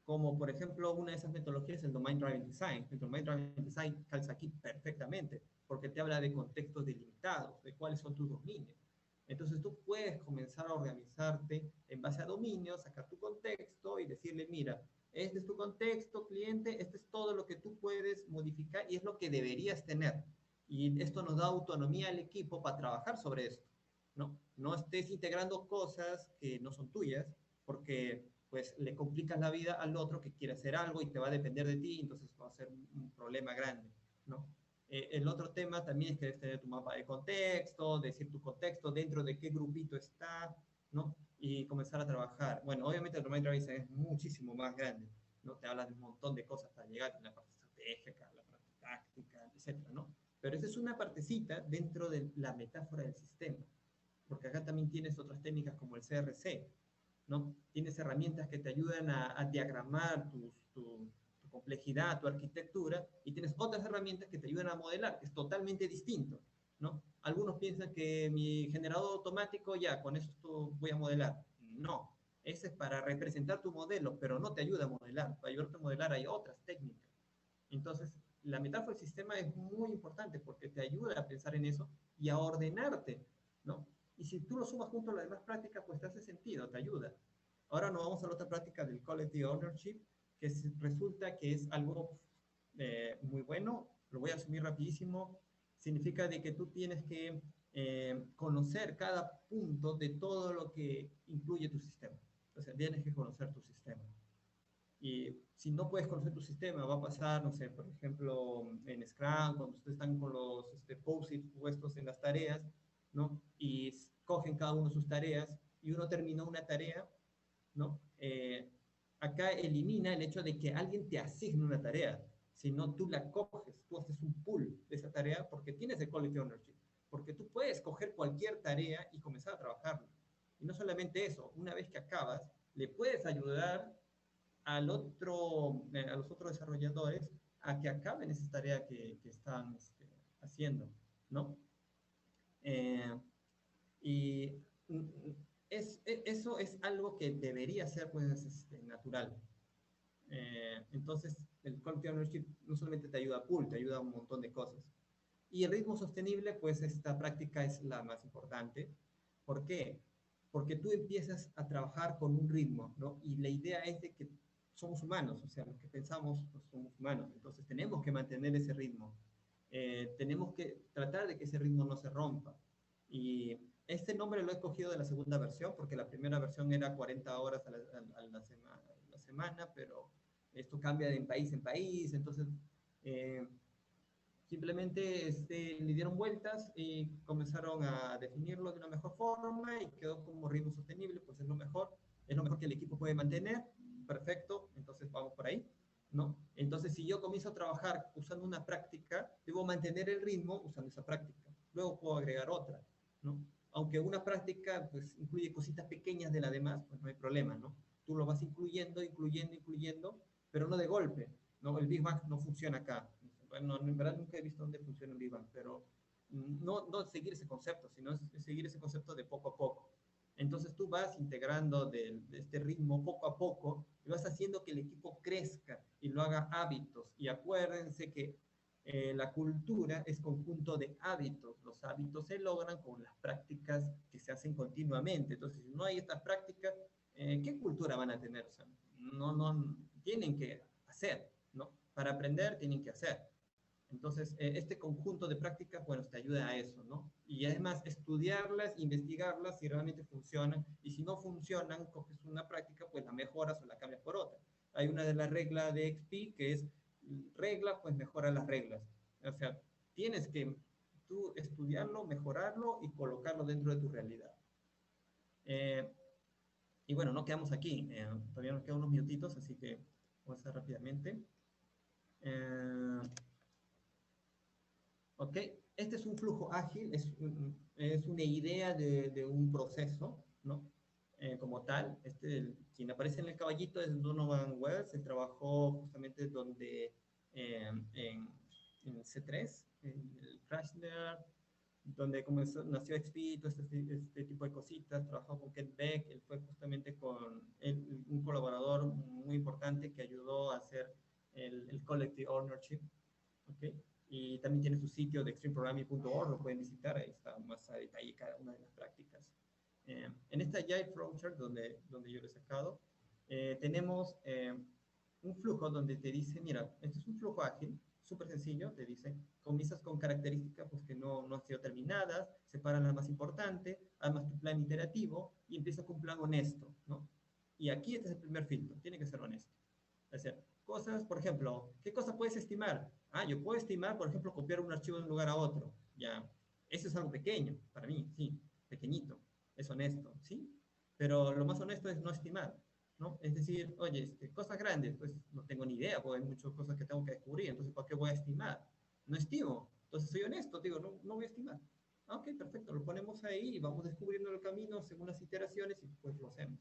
como por ejemplo una de esas metodologías es el Domain Driven Design. El Domain Driven Design calza aquí perfectamente, porque te habla de contextos delimitados, de cuáles son tus dominios. Entonces tú puedes comenzar a organizarte en base a dominios, sacar tu contexto y decirle, mira, este es tu contexto, cliente, este es todo lo que tú puedes modificar y es lo que deberías tener. Y esto nos da autonomía al equipo para trabajar sobre esto, ¿no? No estés integrando cosas que no son tuyas, porque pues le complicas la vida al otro que quiere hacer algo y te va a depender de ti, entonces va a ser un problema grande, ¿no? El otro tema también es que debes tener tu mapa de contexto, decir tu contexto, dentro de qué grupito está, ¿no? Y comenzar a trabajar. Bueno, obviamente el Domain Driven es muchísimo más grande, ¿no? Te habla de un montón de cosas para llegar a la parte estratégica, la parte táctica, etcétera, ¿no? Pero esa es una partecita dentro de la metáfora del sistema, porque acá también tienes otras técnicas como el CRC, ¿no? Tienes herramientas que te ayudan a diagramar tu complejidad, tu arquitectura, y tienes otras herramientas que te ayudan a modelar, que es totalmente distinto, ¿no? Algunos piensan que mi generador automático, ya, con eso voy a modelar. No, ese es para representar tu modelo, pero no te ayuda a modelar. Para ayudarte a modelar hay otras técnicas, Entonces, la metáfora del sistema es muy importante porque te ayuda a pensar en eso y a ordenarte, ¿no? Y si tú lo sumas junto a las demás prácticas, pues te hace sentido, te ayuda. Ahora nos vamos a la otra práctica del Collective Ownership, que resulta que es algo muy bueno. Lo voy a asumir rapidísimo. Significa de que tú tienes que conocer cada punto de todo lo que incluye tu sistema. O sea, tienes que conocer tu sistema. Y si no puedes conocer tu sistema, va a pasar, no sé, por ejemplo, en Scrum, cuando ustedes están con los post-its puestos en las tareas, ¿no? Y cogen cada uno sus tareas, y uno terminó una tarea, ¿no? Acá elimina el hecho de que alguien te asigne una tarea, sino tú la coges, tú haces un pool de esa tarea porque tienes el Collective Ownership, porque tú puedes coger cualquier tarea y comenzar a trabajarla. Y no solamente eso, una vez que acabas, le puedes ayudar a los otros desarrolladores a que acaben esa tarea que están haciendo, ¿no? Y eso es algo que debería ser pues, natural. Entonces, el Collective Ownership no solamente te ayuda a pool, te ayuda a un montón de cosas. Y el ritmo sostenible, pues esta práctica es la más importante. ¿Por qué? Porque tú empiezas a trabajar con un ritmo, ¿no? Y la idea es de que somos humanos, o sea, los que pensamos pues, somos humanos, entonces tenemos que mantener ese ritmo. Tenemos que tratar de que ese ritmo no se rompa. Y este nombre lo he escogido de la segunda versión, porque la primera versión era 40 horas a la semana, pero esto cambia de país en país, entonces simplemente le dieron vueltas y comenzaron a definirlo de una mejor forma y quedó como ritmo sostenible, pues es lo mejor que el equipo puede mantener, perfecto, entonces vamos por ahí, ¿no? Entonces si yo comienzo a trabajar usando una práctica, debo mantener el ritmo usando esa práctica, luego puedo agregar otra, ¿no? Aunque una práctica pues incluye cositas pequeñas de la demás, pues no hay problema, ¿no? Tú lo vas incluyendo, pero no de golpe, ¿no? El Big Bang no funciona acá. Bueno, en verdad nunca he visto dónde funciona un Big Bang, pero no seguir ese concepto, sino seguir ese concepto de poco a poco. Entonces tú vas integrando de este ritmo poco a poco y vas haciendo que el equipo crezca y lo haga hábitos. Y acuérdense que la cultura es conjunto de hábitos. Los hábitos se logran con las prácticas que se hacen continuamente. Entonces, si no hay estas prácticas, ¿qué cultura van a tener? O sea, no tienen que hacer, ¿no? Para aprender tienen que hacer. Entonces, este conjunto de prácticas, bueno, te ayuda a eso, ¿no? Y además, estudiarlas, investigarlas si realmente funcionan. Y si no funcionan, coges una práctica, pues la mejoras o la cambias por otra. Hay una de las reglas de XP que es regla, pues mejora las reglas. O sea, tienes que tú estudiarlo, mejorarlo y colocarlo dentro de tu realidad. Y bueno, no quedamos aquí. Todavía nos quedan unos minutitos, así que vamos a hacer rápidamente. ¿Ok? Este es un flujo ágil, es una idea de un proceso, ¿no? Como tal, quien aparece en el caballito es Donovan Wells, él trabajó justamente donde en C3, en el Krasner, donde nació XP, todo este tipo de cositas, trabajó con Kent Beck, él fue justamente un colaborador muy importante que ayudó a hacer el Collective Ownership, ¿ok? Y también tiene su sitio de extremeprogramming.org, lo pueden visitar, ahí está más a detalle cada una de las prácticas. En esta Agile Flowchart, donde yo lo he sacado, tenemos un flujo donde te dice, mira, este es un flujo ágil, súper sencillo, te dice, comienzas con características pues, que no han sido terminadas, separan las más importantes, armas tu plan iterativo y empiezas con un plan honesto, ¿no? Y aquí este es el primer filtro, tiene que ser honesto. Es decir, cosas, por ejemplo, ¿qué cosa puedes estimar? Yo puedo estimar, por ejemplo, copiar un archivo de un lugar a otro. Ya, eso es algo pequeño, para mí, sí, pequeñito, es honesto, ¿sí? Pero lo más honesto es no estimar, ¿no? Es decir, oye, cosas grandes, pues no tengo ni idea, porque hay muchas cosas que tengo que descubrir, entonces, ¿para qué voy a estimar? No estimo, entonces soy honesto, digo, no voy a estimar. Ok, perfecto, lo ponemos ahí y vamos descubriendo el camino según las iteraciones y pues lo hacemos.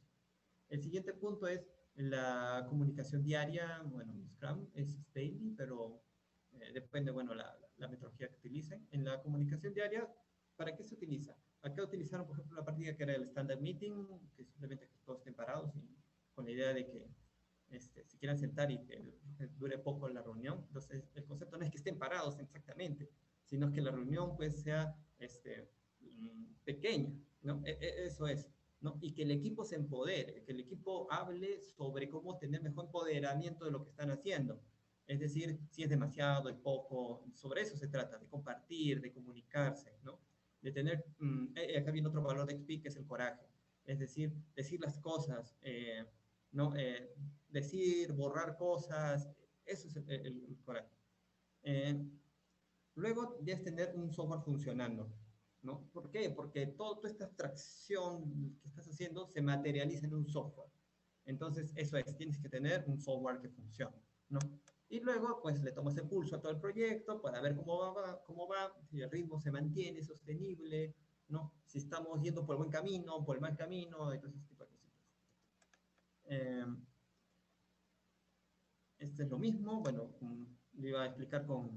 El siguiente punto es la comunicación diaria, bueno, en Scrum es daily, pero depende, bueno, la metodología que utilicen. En la comunicación diaria, ¿para qué se utiliza? Acá utilizaron, por ejemplo, la práctica que era el standard meeting, que simplemente que todos estén parados y con la idea de que se quieran sentar y que el que dure poco la reunión. Entonces, el concepto no es que estén parados exactamente, sino que la reunión pues sea pequeña, ¿no? Eso es, ¿no? Y que el equipo se empodere, que el equipo hable sobre cómo tener mejor empoderamiento de lo que están haciendo. Es decir, si es demasiado, es poco, sobre eso se trata, de compartir, de comunicarse, ¿no? De tener, acá viene otro valor de XP, que es el coraje. Es decir, decir las cosas, ¿no? Decir, borrar cosas, eso es el coraje. Luego debes tener un software funcionando, ¿no? ¿Por qué? Porque toda esta abstracción que estás haciendo se materializa en un software. Entonces, eso es, tienes que tener un software que funcione, ¿no? Y luego, pues, le tomas el pulso a todo el proyecto para ver cómo va, si el ritmo se mantiene sostenible, ¿no? Si estamos yendo por el buen camino, por el mal camino, y todo ese tipo de cositas. Este es lo mismo, bueno, le iba a explicar con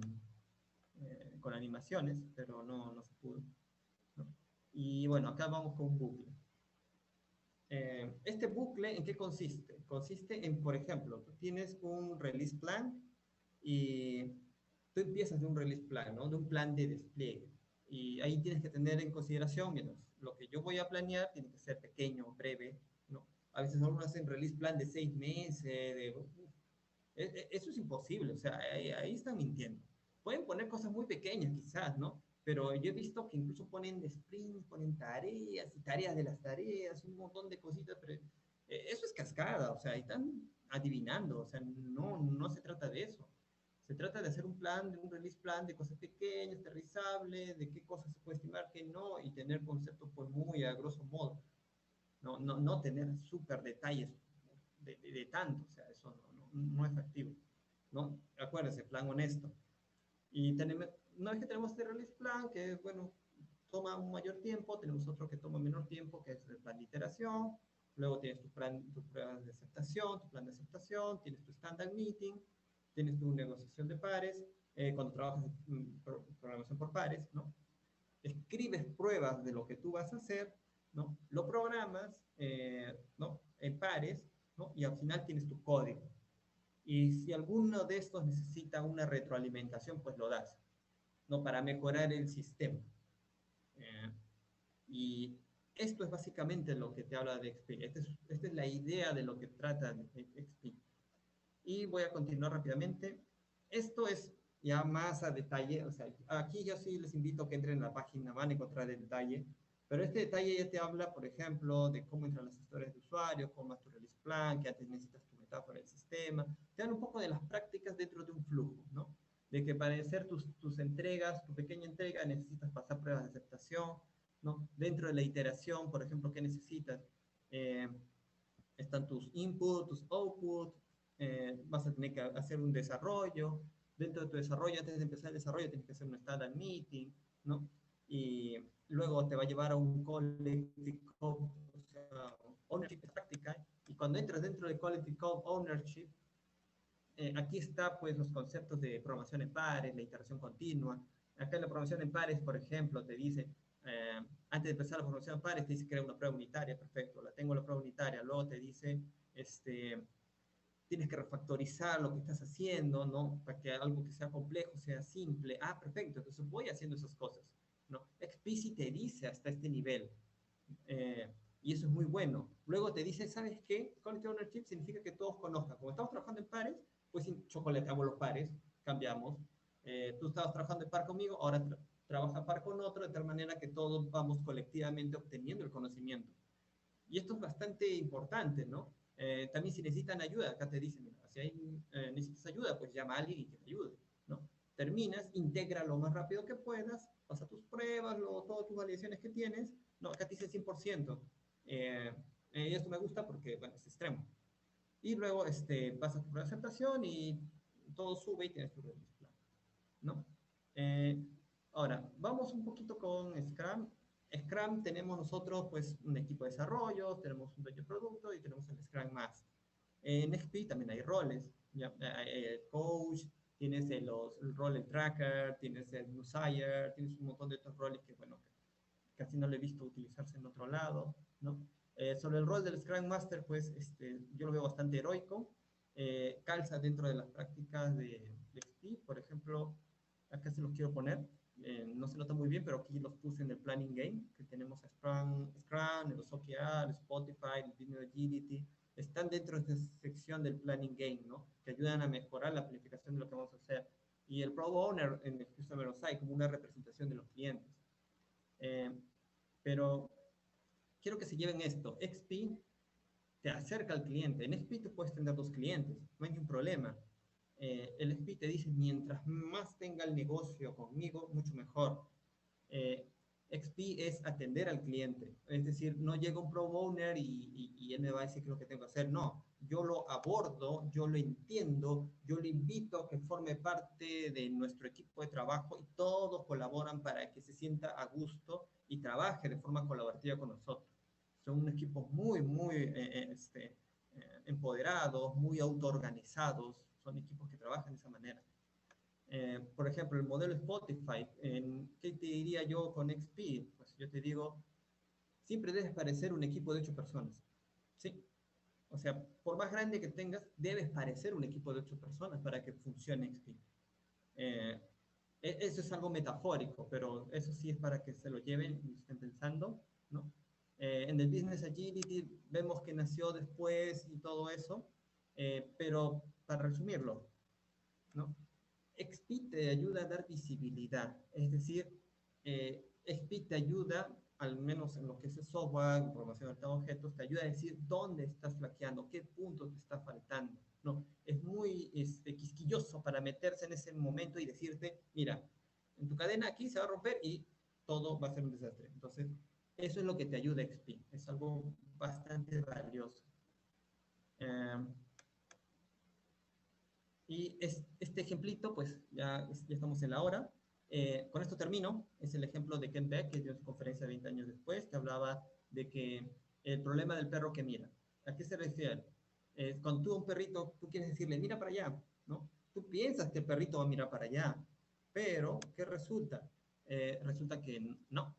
animaciones, pero no se pudo, ¿no? Y bueno, acá vamos con un bucle. Este bucle, ¿en qué consiste? Consiste en, por ejemplo, tú tienes un release plan y tú empiezas de un release plan, ¿no? De un plan de despliegue. Y ahí tienes que tener en consideración, mira, lo que yo voy a planear tiene que ser pequeño, breve, ¿no? A veces algunos hacen release plan de 6 meses, eso es imposible, o sea, ahí están mintiendo. Pueden poner cosas muy pequeñas quizás, ¿no? Pero yo he visto que incluso ponen sprints, ponen tareas y tareas de las tareas, un montón de cositas, pero eso es cascada, o sea, están adivinando, o sea, no se trata de eso. Se trata de hacer un plan, de un release plan de cosas pequeñas, aterrizables, de qué cosas se puede estimar, qué no, y tener conceptos pues muy a grosso modo. No tener súper detalles de tanto, o sea, eso no es factible, ¿no? Acuérdense, plan honesto. Y tenemos, una vez que tenemos este release plan, que bueno, toma un mayor tiempo, tenemos otro que toma menor tiempo, que es el plan de iteración. Luego tienes tus pruebas de aceptación, tu plan de aceptación, tienes tu standard meeting, tienes tu negociación de pares, cuando trabajas en programación por pares, ¿no? Escribes pruebas de lo que tú vas a hacer, ¿no? Lo programas, ¿no? En pares, ¿no? Y al final tienes tu código. Y si alguno de estos necesita una retroalimentación, pues lo das, ¿no? Para mejorar el sistema. Y esto es básicamente lo que te habla de XP. Esta es la idea de lo que trata de XP. Y voy a continuar rápidamente. Esto es ya más a detalle, o sea, aquí yo sí les invito a que entren en la página, van a encontrar el detalle, pero este detalle ya te habla, por ejemplo, de cómo entran las historias de usuario, cómo es tu release plan, que antes necesitas tu metáfora del sistema, te dan un poco de las prácticas dentro de un flujo, ¿no? De que para hacer tus entregas, tu pequeña entrega, necesitas pasar pruebas de aceptación, ¿no? Dentro de la iteración, por ejemplo, ¿qué necesitas? Están tus inputs, tus outputs, vas a tener que hacer un desarrollo. Dentro de tu desarrollo, antes de empezar el desarrollo, tienes que hacer un standard meeting, ¿no? Y luego te va a llevar a un collective code, o sea, ownership práctica. Y cuando entras dentro del collective code ownership, aquí está pues los conceptos de programación en pares, la iteración continua. Acá en la programación en pares, por ejemplo, te dice, antes de empezar la programación en pares, te dice crear una prueba unitaria, perfecto, la tengo la prueba unitaria. Luego te dice, tienes que refactorizar lo que estás haciendo, ¿no? Para que algo que sea complejo sea simple. Ah, perfecto, entonces voy haciendo esas cosas, ¿no? XP te dice hasta este nivel. Y eso es muy bueno. Luego te dice, ¿sabes qué? Collective Ownership significa que todos conozcan. Como estamos trabajando en pares, pues chocolatamos los pares, cambiamos. Tú estabas trabajando en par conmigo, ahora trabaja par con otro, de tal manera que todos vamos colectivamente obteniendo el conocimiento. Y esto es bastante importante, ¿no? También si necesitan ayuda, acá te dicen, mira, si necesitas ayuda, pues llama a alguien y que te ayude, ¿no? Terminas, integra lo más rápido que puedas, pasa tus pruebas, todas tus validaciones que tienes, no, acá te dice 100%. Y esto me gusta porque, bueno, es extremo. Y luego pasas tu presentación y todo sube y tienes tu release plan, ¿no? Ahora, vamos un poquito con Scrum. Scrum tenemos nosotros pues un equipo de desarrollo, tenemos un dueño de producto y tenemos el Scrum Master. En XP también hay roles, ¿ya? El coach, tienes el rol el tracker, tienes el user, tienes un montón de otros roles que bueno, casi no lo he visto utilizarse en otro lado, ¿no? Sobre el rol del Scrum Master, pues yo lo veo bastante heroico. calza dentro de las prácticas de XP. Por ejemplo, acá se los quiero poner. No se nota muy bien, pero aquí los puse en el Planning Game, que tenemos Scrum, los OKR, Spotify, el Business Agility, están dentro de esta sección del Planning Game, ¿no? Que ayudan a mejorar la planificación de lo que vamos a hacer. Y el Product Owner en el Customer Onsite como una representación de los clientes. Pero quiero que se lleven esto. XP te acerca al cliente. En XP tú puedes tener 2 clientes, no hay ningún problema. El XP te dice, mientras más tenga el negocio conmigo, mucho mejor. XP es atender al cliente. Es decir, no llega un Product Owner y él me va a decir qué es lo que tengo que hacer. No, yo lo abordo, yo lo entiendo, yo le invito a que forme parte de nuestro equipo de trabajo y todos colaboran para que se sienta a gusto y trabaje de forma colaborativa con nosotros. Son equipos muy, muy empoderados, muy autoorganizados. Son equipos que trabajan de esa manera. Por ejemplo, el modelo Spotify, ¿qué te diría yo con XP? Pues yo te digo, siempre debes parecer un equipo de 8 personas, ¿sí? O sea, por más grande que tengas, debes parecer un equipo de 8 personas para que funcione XP. Eso es algo metafórico, pero eso sí es para que se lo lleven y estén pensando, ¿no? En el Business Agility vemos que nació después y todo eso, pero para resumirlo, ¿no? XP te ayuda a dar visibilidad, es decir, XP te ayuda, al menos en lo que es el software, información de objetos, te ayuda a decir dónde estás flaqueando, qué punto te está faltando, ¿no? Es muy quisquilloso para meterse en ese momento y decirte, mira, en tu cadena aquí se va a romper y todo va a ser un desastre. Entonces, eso es lo que te ayuda XP, es algo bastante valioso. Y este ejemplito, pues ya estamos en la hora. Con esto termino. Es el ejemplo de Ken Beck, que dio su conferencia 20 años después, que hablaba de que el problema del perro que mira. ¿A qué se refiere? Cuando tú a un perrito, tú quieres decirle, mira para allá, ¿no? Tú piensas que el perrito va a mirar para allá, pero ¿qué resulta? Resulta que no.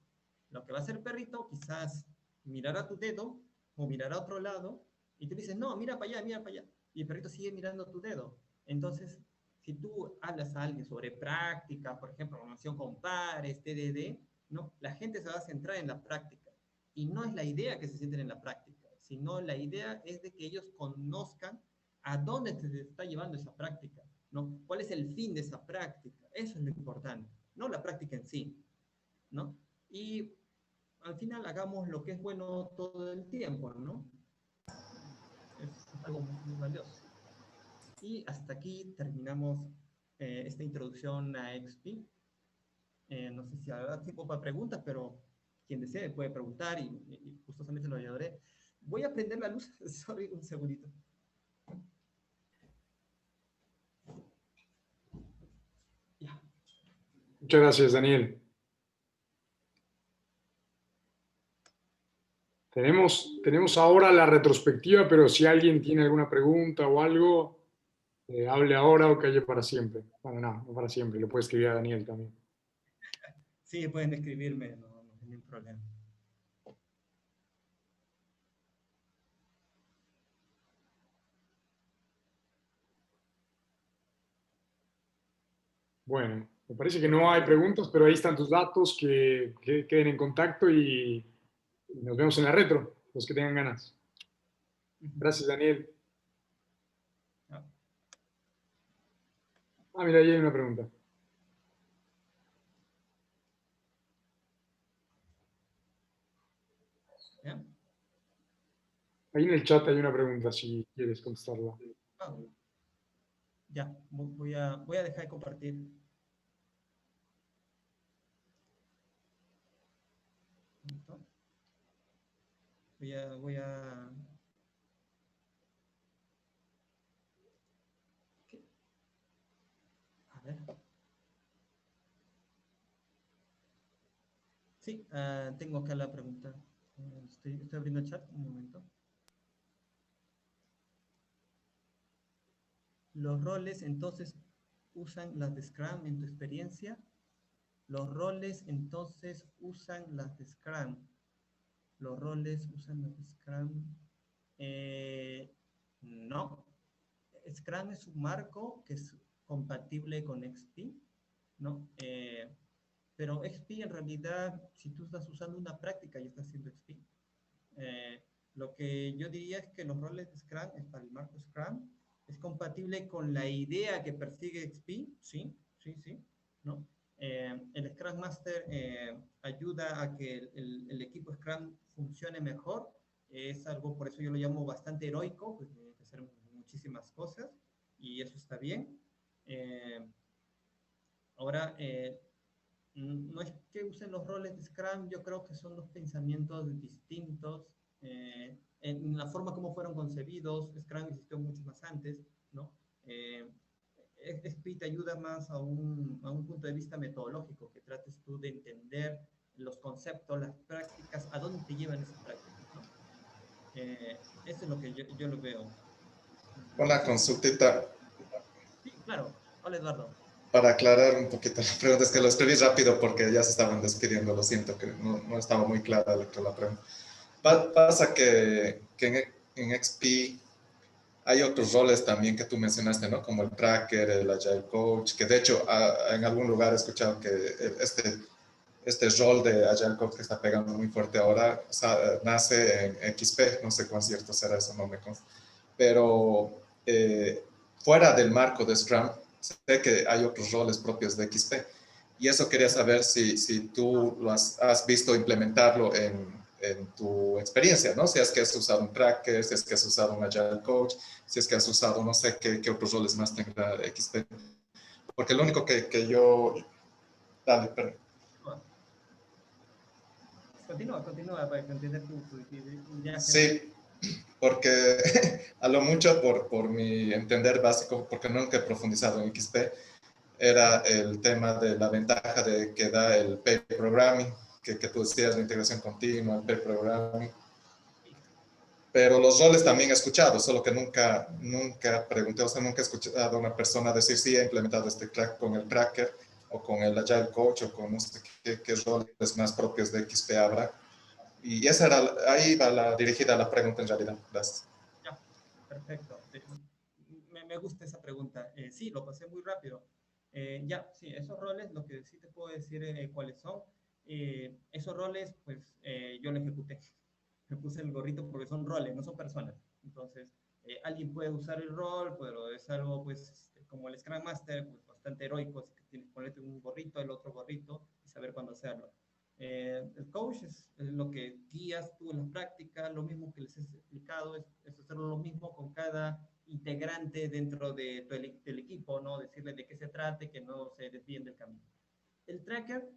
Lo que va a hacer el perrito, quizás mirará tu dedo o mirará a otro lado y tú dices, no, mira para allá, mira para allá. Y el perrito sigue mirando tu dedo. Entonces, si tú hablas a alguien sobre práctica, por ejemplo, formación con pares, TDD, ¿no? La gente se va a centrar en la práctica. Y no es la idea que se sienten en la práctica, sino la idea es de que ellos conozcan a dónde se está llevando esa práctica, ¿no? ¿Cuál es el fin de esa práctica? Eso es lo importante, no la práctica en sí, ¿no? Y al final hagamos lo que es bueno todo el tiempo, ¿no? Es algo muy valioso. Y hasta aquí terminamos esta introducción a XP. No sé si habrá tiempo para preguntas, pero quien desee puede preguntar y gustosamente lo ayudaré. Voy a prender la luz, sorry, un segundito. Ya. Muchas gracias, Daniel. Tenemos ahora la retrospectiva, pero si alguien tiene alguna pregunta o algo, hable ahora o calle para siempre. Bueno, no para siempre, lo puede escribir a Daniel también. Sí, pueden escribirme, no hay ningún problema. Bueno, me parece que no hay preguntas, pero ahí están tus datos, que queden en contacto y nos vemos en la retro, los que tengan ganas. Gracias, Daniel. Mira, ahí hay una pregunta. ¿Ya? Ahí en el chat hay una pregunta, si quieres contestarla. Ya, voy a dejar de compartir. Voy a... ¿Qué? A ver. Sí, tengo acá la pregunta. Estoy abriendo el chat, un momento. Los roles, entonces, usan las de Scrum en tu experiencia. Los roles, entonces, usan las de Scrum. Los roles usan las de Scrum. No. Scrum es un marco que es compatible con XP, ¿no? Pero XP en realidad, si tú estás usando una práctica, ya está haciendo XP. Lo que yo diría es que los roles de Scrum, es para el marco Scrum, es compatible con la idea que persigue XP, sí, sí, sí, ¿no? El Scrum Master ayuda a que el equipo Scrum funcione mejor, es algo, por eso yo lo llamo bastante heroico, pues tiene que hacer muchísimas cosas, y eso está bien. Ahora, no es que usen los roles de Scrum, yo creo que son dos pensamientos distintos en la forma como fueron concebidos. Scrum existió mucho más antes, ¿no? XP te ayuda más a un punto de vista metodológico, que trates tú de entender los conceptos, las prácticas, a dónde te llevan esas prácticas, ¿no? Eso es lo que yo lo veo. Una Sí, consultita sí, claro. Hola, Eduardo. para aclarar un poquito la pregunta. Es que lo escribí rápido porque ya se estaban despidiendo. Lo siento, que no estaba muy clara la pregunta. Pasa que en XP hay otros roles también que tú mencionaste, ¿no? Como el tracker, el agile coach, que de hecho en algún lugar he escuchado que este rol de agile coach que está pegando muy fuerte ahora, o sea, nace en XP. No sé cuán cierto será eso, no me consta. Pero fuera del marco de Scrum, sé que hay otros roles propios de XP. Y eso quería saber si tú lo has visto implementarlo en tu experiencia, ¿no? Si es que has usado un tracker, si es que has usado un agile coach, si es que has usado, no sé qué otros roles más tenga XP. Porque lo único que yo... Dale, perdón. Continúa para entender tu idea general. Sí, porque a lo mucho por mi entender básico, porque nunca he profundizado en XP, era el tema de la ventaja que da el pair programming, que tú decías, la integración continua, el pair programming. Pero los roles también he escuchado, solo que nunca pregunté, o sea, nunca he escuchado a una persona decir si he implementado este track con el tracker o con el agile coach o con no sé qué roles más propios de XP habrá. Y esa era, ahí va dirigida la pregunta en realidad. Gracias. Ya, perfecto. Me gusta esa pregunta. Sí, lo pasé muy rápido. Ya, sí, esos roles, lo que sí te puedo decir cuáles son. Esos roles, pues yo lo ejecuté. Me puse el gorrito porque son roles, no son personas. Entonces, alguien puede usar el rol, pero es algo, pues, como el Scrum Master, pues bastante heroico, así que tienes que ponerte un gorrito, el otro gorrito, y saber cuándo hacerlo. El coach es lo que guías tú en la práctica, lo mismo que les he explicado, es hacer lo mismo con cada integrante dentro del equipo, ¿no? Decirle de qué se trate, que no se desvíen del camino. El tracker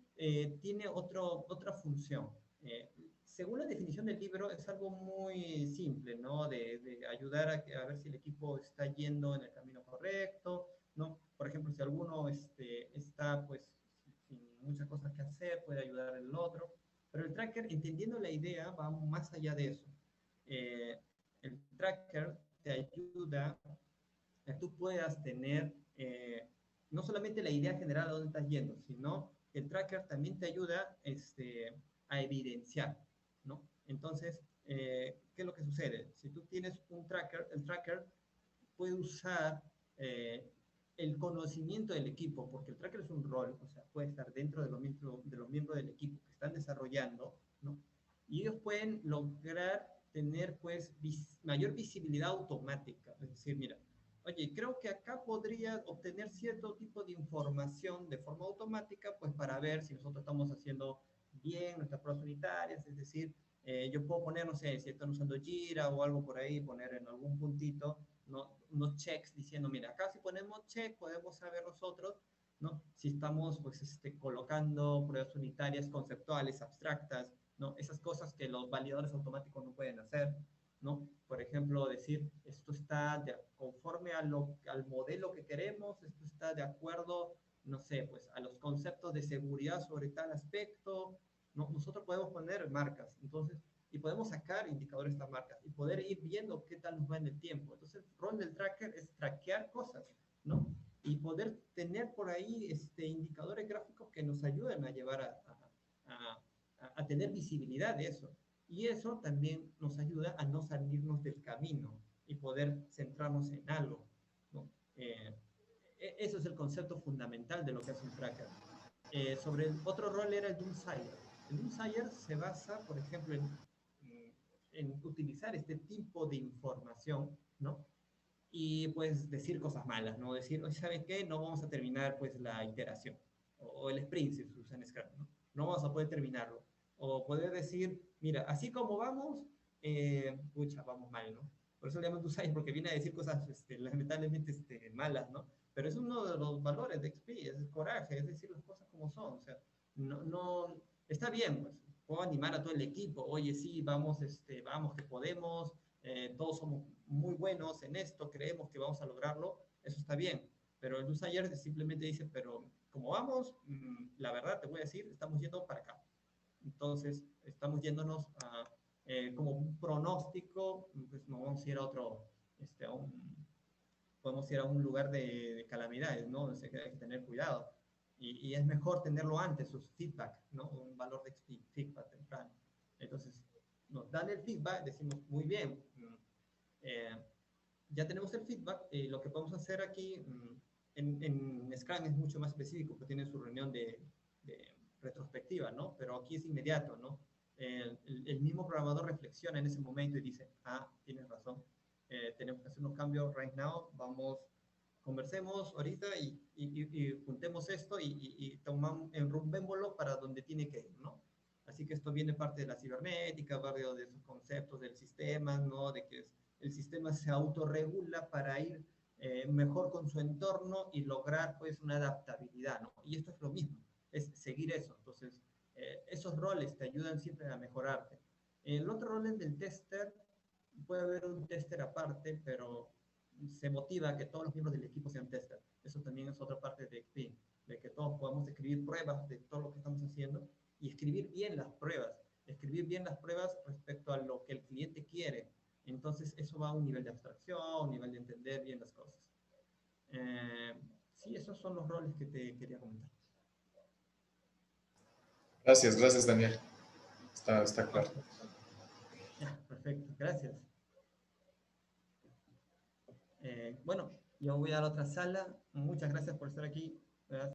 tiene otra función. Según la definición del libro, es algo muy simple, ¿no? De ayudar a ver si el equipo está yendo en el camino correcto, ¿no? Por ejemplo, si alguno está, pues, sin muchas cosas que hacer, puede ayudar al otro. Pero el tracker, entendiendo la idea, va más allá de eso. El tracker te ayuda a que tú puedas tener no solamente la idea general a dónde estás yendo, sino que el tracker también te ayuda a evidenciar, ¿no? Entonces, ¿qué es lo que sucede? Si tú tienes un tracker, el tracker puede usar el conocimiento del equipo, porque el tracker es un rol, o sea, puede estar dentro de los miembros del equipo que están desarrollando, ¿no? Y ellos pueden lograr tener, pues, mayor visibilidad automática. Es decir, mira, oye, creo que acá podría obtener cierto tipo de información de forma automática, pues, para ver si nosotros estamos haciendo bien nuestras pruebas unitarias, es decir, yo puedo poner, no sé, si están usando Jira o algo por ahí, poner en algún puntito, ¿no? Unos checks diciendo, mira, acá si ponemos check podemos saber nosotros, ¿no? Si estamos, pues, colocando pruebas unitarias conceptuales, abstractas, ¿no? Esas cosas que los validadores automáticos no pueden hacer, ¿no? Por ejemplo, decir, esto está conforme al modelo que queremos, esto está de acuerdo, no sé, pues, a los conceptos de seguridad sobre tal aspecto, ¿no? Nosotros podemos poner marcas, entonces, y podemos sacar indicadores de estas marcas y poder ir viendo qué tal nos va en el tiempo. Entonces, el rol del tracker es traquear cosas, ¿no? Y poder tener por ahí indicadores gráficos que nos ayuden a llevar a tener visibilidad de eso. Y eso también nos ayuda a no salirnos del camino y poder centrarnos en algo, Eso es el concepto fundamental de lo que hace un tracker. Sobre el otro rol era el Doomsayer. El Doomsayer se basa, por ejemplo, en utilizar este tipo de información, ¿no? Y pues decir cosas malas, ¿no? Decir, oye, ¿saben qué? No vamos a terminar pues la iteración, o el sprint si se usa en Scrum, ¿no? No vamos a poder terminarlo. O poder decir, mira, así como vamos, pucha, vamos mal, ¿no? Por eso le llaman Doomsayer, porque viene a decir cosas lamentablemente malas, ¿no? Pero es uno de los valores de XP, es el coraje, es decir las cosas como son, o sea, no, está bien, pues, puedo animar a todo el equipo, oye, sí, vamos, vamos, que podemos, todos somos muy buenos en esto, creemos que vamos a lograrlo, eso está bien, pero el ayer simplemente dice, pero como vamos, la verdad te voy a decir, estamos yendo para acá. Entonces, estamos yéndonos a, como un pronóstico, pues no vamos a ir a otro, podemos ir a un lugar de calamidades, ¿no? Entonces hay que tener cuidado. Y es mejor tenerlo antes, sus feedback, ¿no? Un valor de feedback temprano. Entonces, nos dan el feedback, decimos, muy bien, ya tenemos el feedback, lo que podemos hacer aquí, en Scrum es mucho más específico, porque tiene su reunión de retrospectiva, ¿no? Pero aquí es inmediato, ¿no? El mismo programador reflexiona en ese momento y dice, ah, tienes razón, tenemos que hacer unos cambios right now, vamos, conversemos ahorita y juntemos esto y tomamos, enrumbémoslo para donde tiene que ir, ¿no? Así que esto viene parte de la cibernética, parte de esos conceptos del sistema, ¿no? De que el sistema se autorregula para ir mejor con su entorno y lograr pues una adaptabilidad, ¿no? Y esto es lo mismo, es seguir eso. Entonces, esos roles te ayudan siempre a mejorarte. El otro rol es del tester. Puede haber un tester aparte, pero se motiva a que todos los miembros del equipo sean tester. Eso también es otra parte de XP, de que todos podamos escribir pruebas de todo lo que estamos haciendo y escribir bien las pruebas respecto a lo que el cliente quiere. Entonces, eso va a un nivel de abstracción, un nivel de entender bien las cosas. Sí, esos son los roles que te quería comentar. Gracias, Daniel. Está claro. Ya, perfecto, gracias. Bueno, yo voy a la otra sala. Muchas gracias por estar aquí.